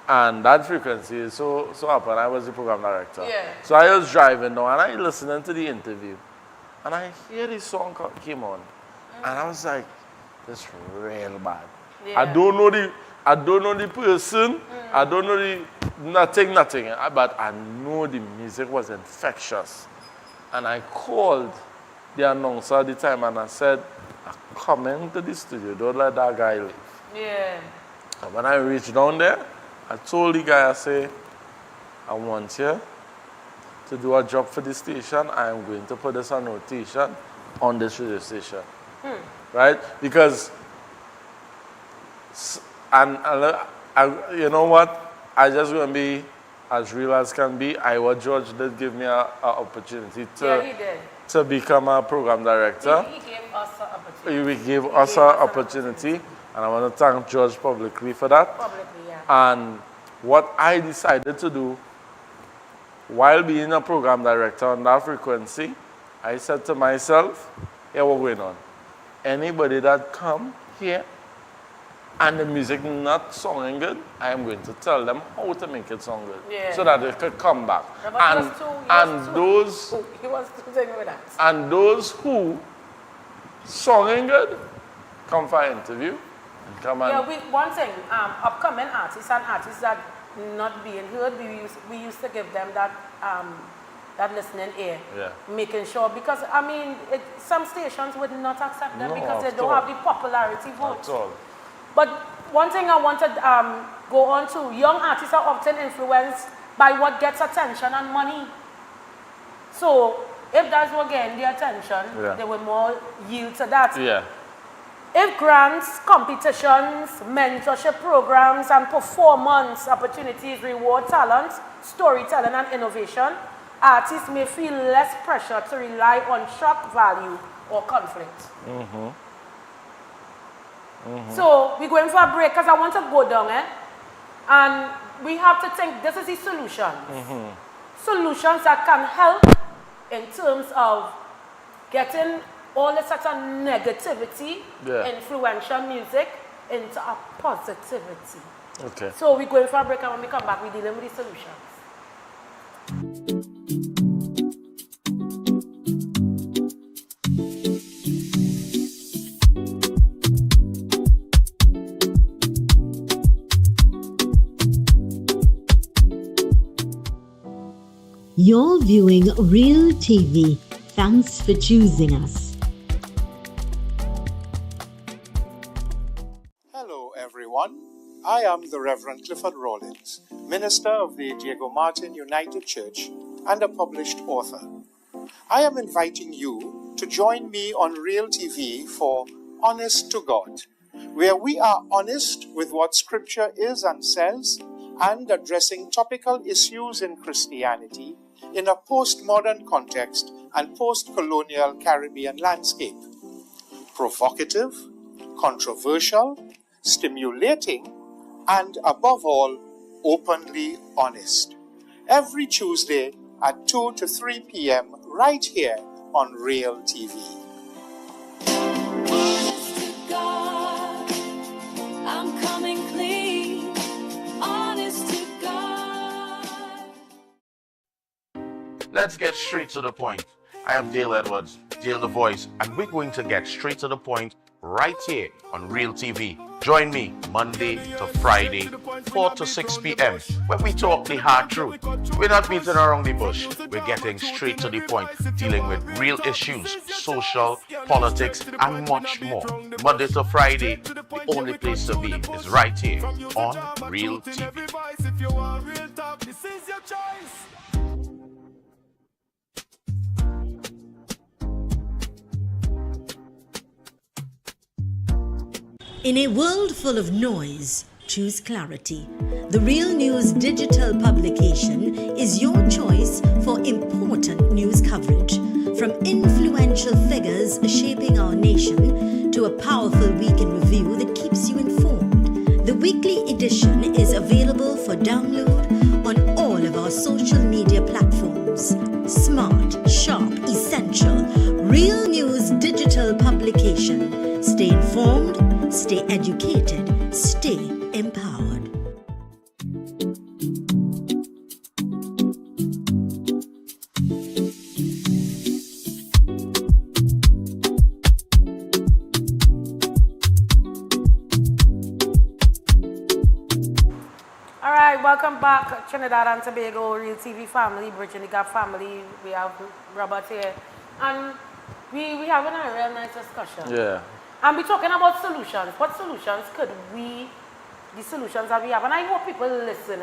And that frequency is so happened, I was the program director. Yeah. So I was driving now and I listening to the interview and I hear this song came on and I was like, this real bad. Yeah. I don't know the person, I don't know the nothing, but I know the music was infectious. And I called the announcer at the time and I said, I'm coming to the studio, don't let that guy leave. Yeah. And when I reached down there, I told the guy, I say, I want you to do a job for the station. I am going to put this on rotation on this radio station. Right? Because, you know what? I just want to be as real as can be. Iowa George did give me an opportunity Yeah, he did. to become a program director. He gave us an opportunity. He gave us an opportunity, and I want to thank George publicly for that. Publicly, yeah. And what I decided to do, while being a program director on that frequency, I said to myself, here what's going on. Anybody that come here and the music not sounding good, I am going to tell them how to make it sound good. Yeah. So that they could come back. Yeah, but he was too thing with that. And those who singing good, come for an interview and come and Yeah, one thing, upcoming artists and artists that not being heard, we used to give them that that listening ear, Yeah. making sure, because I mean, some stations would not accept them No, because they at don't all. have the popularity vote. That's all. But one thing I want to go on to, young artists are often influenced by what gets attention and money. So if that's what getting the attention, Yeah. they will more yield to that. Yeah. If grants, competitions, mentorship programs, and performance opportunities reward talent, storytelling, and innovation, artists may feel less pressure to rely on shock value or conflict. So we're going for a break because I want to go down, and we have to think, this is the solution. Solutions that can help in terms of getting all the such a negativity, influential music, into a positivity. Okay. So we're going for a break, and when we come back, we're dealing with the solutions. You're viewing Real TV. Thanks for choosing us. Hello, everyone. I am the Reverend Clifford Rawlins, minister of the Diego Martin United Church and a published author. I am inviting you to join me on Real TV for Honest to God, where we are honest with what Scripture is and says and addressing topical issues in Christianity in a postmodern context and post-colonial Caribbean landscape. Provocative, controversial, stimulating, and above all, openly honest. Every Tuesday at 2 to 3 p.m. right here on Real TV. God, I'm coming clean, honest to God. Let's get straight to the point. I am Dale Edwards, Dale the Voice, and we're going to get straight to the point right here on Real TV. Join me Monday to Friday, 4 to 6 p.m. when we talk the hard truth. We're not beating around the bush. We're getting straight to the point, dealing with real issues, social, politics, and much more. Monday to Friday, the only place to be is right here on Real TV. In a world full of noise, choose clarity. The Real News digital publication is your choice for important news coverage. From influential figures shaping our nation to a powerful week in review that keeps you informed. The weekly edition is available for download on all of our social media platforms. Smart, sharp, essential. Real News digital publication. Stay informed, stay educated, stay empowered. All right, welcome back, Trinidad and Tobago, Real TV family, Bridging the Gap family. We have Robert here. And we having a real nice discussion. Yeah. And we're talking about solutions. What solutions could the solutions that we have, and I hope people listen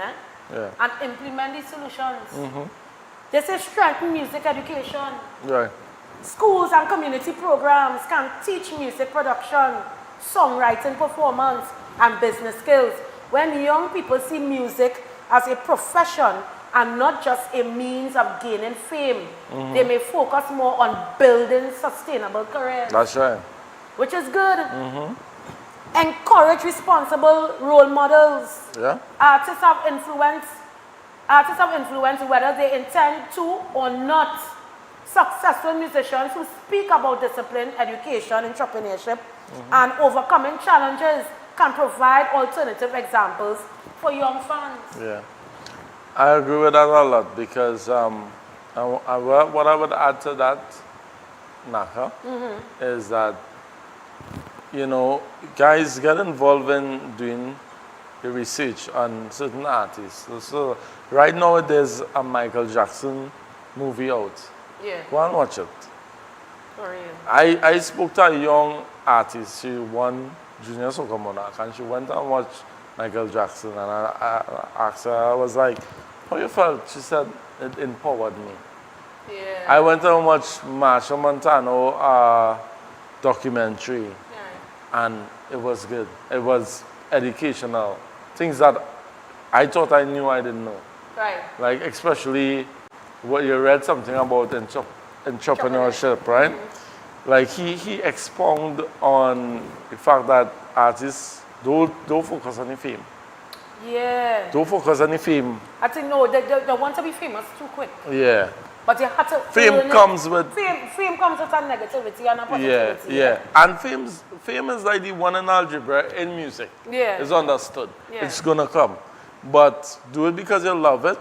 and implement these solutions. They say strengthen music education. Right. Schools and community programs can teach music production, songwriting, performance, and business skills. When young people see music as a profession and not just a means of gaining fame, they may focus more on building sustainable careers. That's right. Which is good. Encourage responsible role models. Yeah. Artists of influence, whether they intend to or not. Successful musicians who speak about discipline, education, entrepreneurship, and overcoming challenges can provide alternative examples for young fans. Yeah. I agree with that a lot because what I would add to that, Naka, is that, you know, guys get involved in doing the research on certain artists. So right now there's a Michael Jackson movie out. Yeah. Go and watch it. For real. I spoke to a young artist. She won Junior Soca Monarch and she went and watched Michael Jackson, and I asked her, I was like, how you felt? She said, it empowered me. Yeah. I went and watched Marsha Montano documentary, and it was good. It was educational. Things that I thought I knew I didn't know. Right. Like especially what you read something about entrepreneurship, right? Like he expounded on the fact that artists don't focus on the fame. Yeah. Don't focus on the fame. I think no, they want to be famous too quick. Yeah. But you have to Fame earn it. comes with- fame comes with a negativity and a Yeah, positivity. yeah. And fame is like the one in algebra in music. Yeah. It's understood. Yeah. It's gonna come. But do it because you love it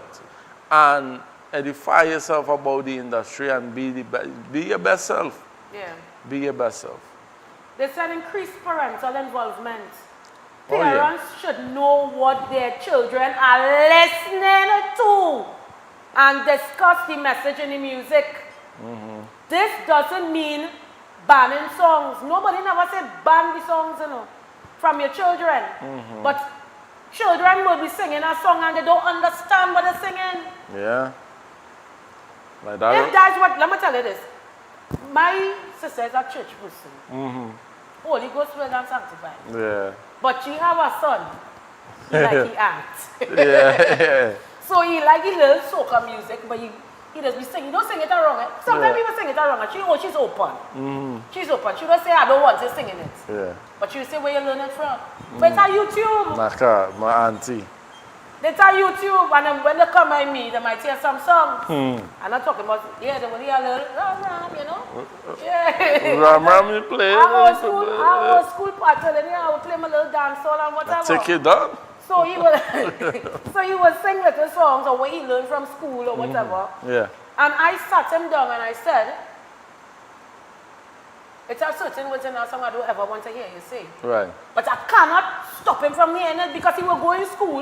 and edify yourself about the industry and be your best self. Yeah. Be your best self. They said increased parental involvement. Oh, yeah. Parents should know what their children are listening to and discuss the message in the music. This doesn't mean banning songs. Nobody never said ban the songs, from your children. But children will be singing a song and they don't understand what they're singing. Yeah. Like If that. that's what, let me tell you this. My sister is a church person. Holy Ghost will and sanctified. Yeah. But she have a son. He like he acts. Yeah. So he like he little soca music, but he does be singing. He don't sing it wrong. Sometimes people sing it wrong. And she's open. She's open. She don't say I don't want to singing it. Yeah. But she say where you learn it from. But it's on YouTube. My auntie. It's on YouTube, and then when they come by me, they might hear some songs. I'm not talking about, they will hear a little ram, Yeah. Ram, you play. Our school party, then I would play my little dance hall and whatever. Take it down. So he will sing little songs or what he learned from school or whatever. Yeah. And I sat him down and I said, it's a certain words in our song I don't ever want to hear you say. Right. But I cannot stop him from hearing it because he will go in school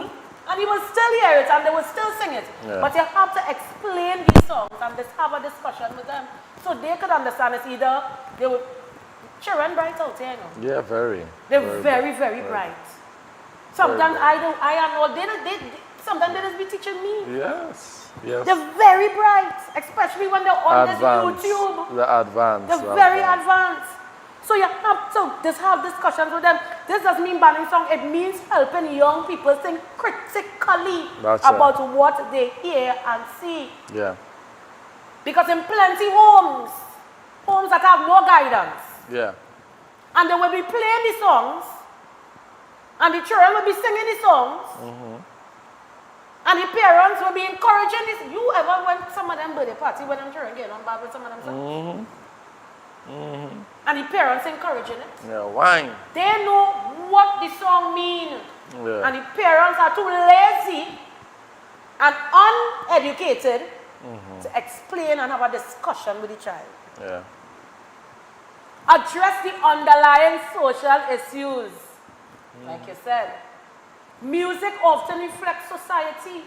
and he will still hear it and they will still sing it. Yeah. But you have to explain these songs and just have a discussion with them so they could understand it. Either they will, children bright out here, Yeah, very. They're very bright. Sometimes I am all, sometimes they just be teaching me. Yes. Yes. They're very bright, especially when they're on this YouTube. The advanced. They're very advanced. So you have to just have discussions with them. This doesn't mean banning song. It means helping young people think critically about what they hear and see. Yeah. Because in plenty homes that have no guidance, Yeah. and they will be playing the songs, and the children will be singing the songs, and the parents will be encouraging this. You ever went to some of them birthday party when them children get on bad with some of them songs? And the parents encouraging it. Yeah, wine. They know what the song means. Yeah. And the parents are too lazy and uneducated to explain and have a discussion with the child. Yeah. Address the underlying social issues. Like you said, music often reflects society.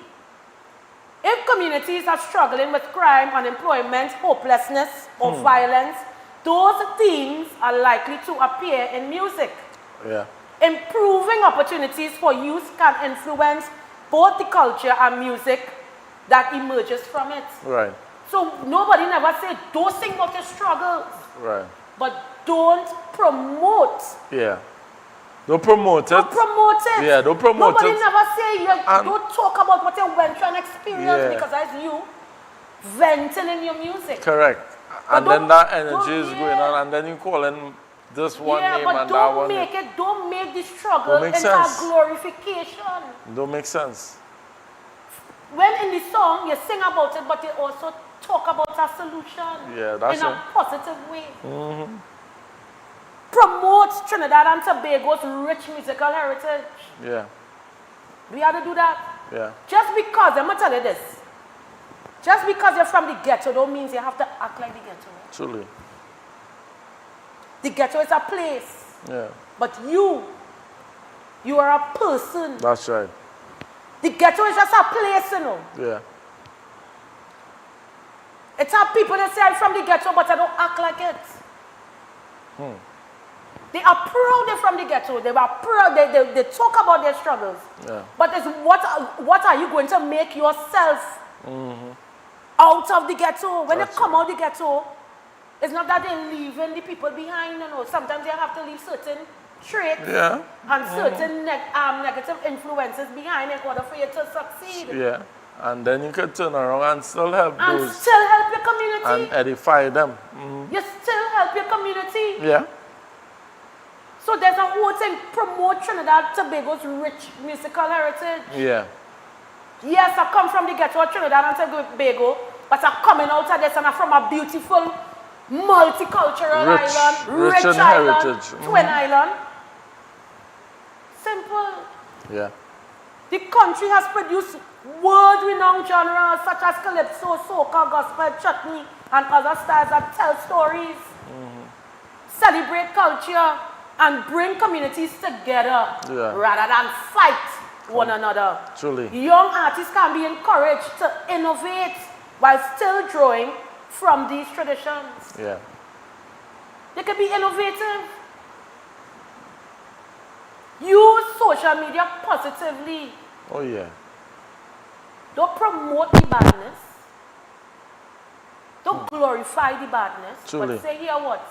If communities are struggling with crime, unemployment, hopelessness, or violence, those themes are likely to appear in music. Yeah. Improving opportunities for youth can influence both the culture and music that emerges from it. Right. So nobody never said, don't sing about your struggles, Right. but don't promote. Yeah. Don't promote it. Don't promote it. Yeah, don't promote Nobody it. never say, don't talk about what you went through and experienced Yeah. because that's you venting in your music. Correct. But And then don't- that energy don't- is going on, and then you call in this one Yeah, name but and that don't one make name. it, don't make the struggle Don't make into sense. a glorification. Don't make sense. When in the song you sing about it, but you also talk about a solution Yeah, that's in it. a positive way. Promote Trinidad and Tobago's rich musical heritage. Yeah. We have to do that. Yeah. Just because, I'm going to tell you this. Just because you're from the ghetto don't mean you have to act like the ghetto. Truly. The ghetto is a place. Yeah. But you are a person. That's right. The ghetto is just a place, Yeah. It's our people that say I'm from the ghetto, but I don't act like it. They are proud they're from the ghetto. They are proud. They talk about their struggles. Yeah. But it's what are you going to make yourself out of the ghetto? When you come out of the ghetto, it's not that they're leaving the people behind. Sometimes you have to leave certain traits and certain negative influences behind in order for you to succeed. Yeah. And then you could turn around and still help And those still help your community. and edify them. You still help your community. Yeah. So there's a whole thing, promote Trinidad Tobago's rich musical heritage. Yeah. Yes, I come from the ghetto of Trinidad and Tobago, but I'm coming out of this and I'm from a beautiful, multicultural island, rich rich in island, heritage. twin island. Simple. Yeah. The country has produced world-renowned genres such as calypso, soca, gospel, chutney, and other styles that tell stories, celebrate culture, and bring communities together rather than fight one another. Truly. Young artists can be encouraged to innovate while still drawing from these traditions. Yeah. They can be innovative. Use social media positively. Oh, yeah. Don't promote the badness. Don't glorify the badness. Truly. But say here what?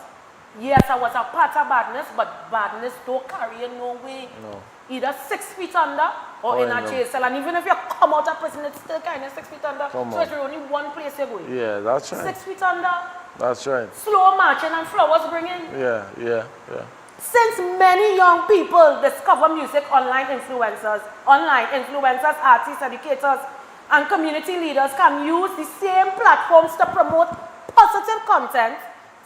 Yes, I was a part of badness, but badness don't carry you no way. No. Either 6 feet under or in a jail cell. And even if you come out of prison, it's still kind of 6 feet under. Come so on. it's only one place you're going. Yeah, that's right. 6 feet under. That's right. Slow marching and flowers bringing. Yeah. Since many young people discover music, online influencers, artists, educators, and community leaders can use the same platforms to promote positive content,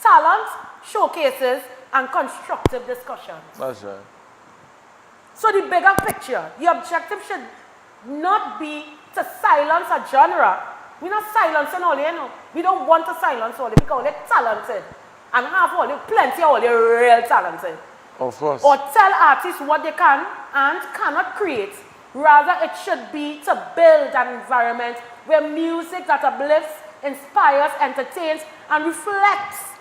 talent, showcases, and constructive discussions. That's right. So the bigger picture, the objective should not be to silence a genre. We're not silencing all you know. We don't want to silence all because they're talented. And have all plenty of all real talented. Of course. Or tell artists what they can and cannot create. Rather, it should be to build an environment where music that uplifts, inspires, entertains, and reflects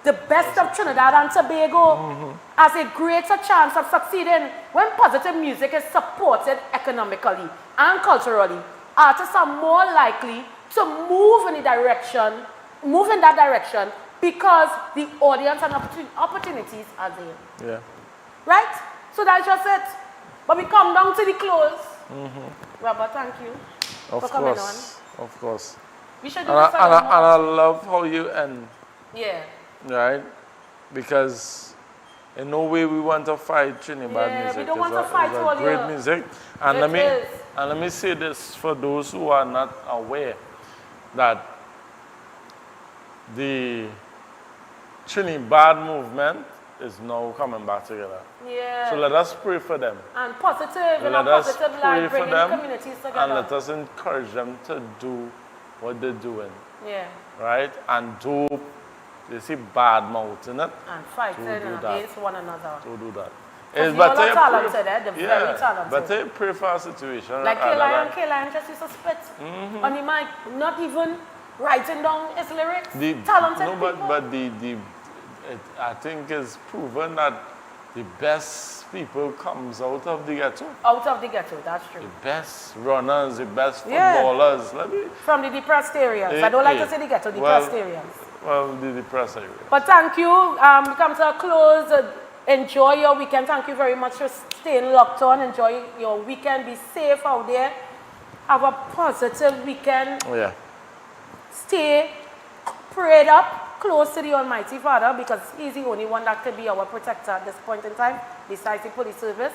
the best of Trinidad and Tobago has a greater chance of succeeding when positive music is supported economically and culturally. Artists are more likely to move in that direction because the audience and opportunities are there. Yeah. Right? So that's just it. But we come down to the close. Robert, thank you for coming on. Of course. We should And do I, this and, I, and I love how you end. Yeah. Right? Because in no way we want to fight Trinidad music. We don't It's want to fight all great year. music. And let me say this for those who are not aware that the Trinidad movement is now coming back together. Yeah. So let us pray for them. And positive, in Let a us positive pray light, for bringing them communities together. and let us encourage them to do what they're doing. Yeah. Right? And do, you see, bad mouthing it. And fighting against one another. To do that. Because we all are talented, They're very talented. But they pray for a situation. Like K-Lion just used to spit on the mic, not even writing down his lyrics. Talented people. But I think it's proven that the best people comes out of the ghetto. Out of the ghetto, that's true. The best runners, the best footballers. From the depressed areas. I don't like to say the ghetto, depressed areas. Well, the depressed areas. But thank you. We come to a close. Enjoy your weekend. Thank you very much for staying locked on. Enjoy your weekend. Be safe out there. Have a positive weekend. Yeah. Stay prayed up, close to the Almighty Father, because He's the only one that could be our protector at this point in time, besides the police service.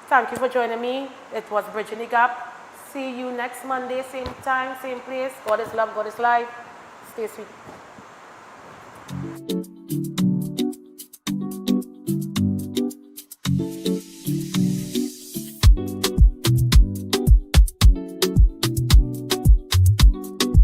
Thank you for joining me. It was Bridging the Gap. See you next Monday, same time, same place. God is love, God is life. Stay sweet.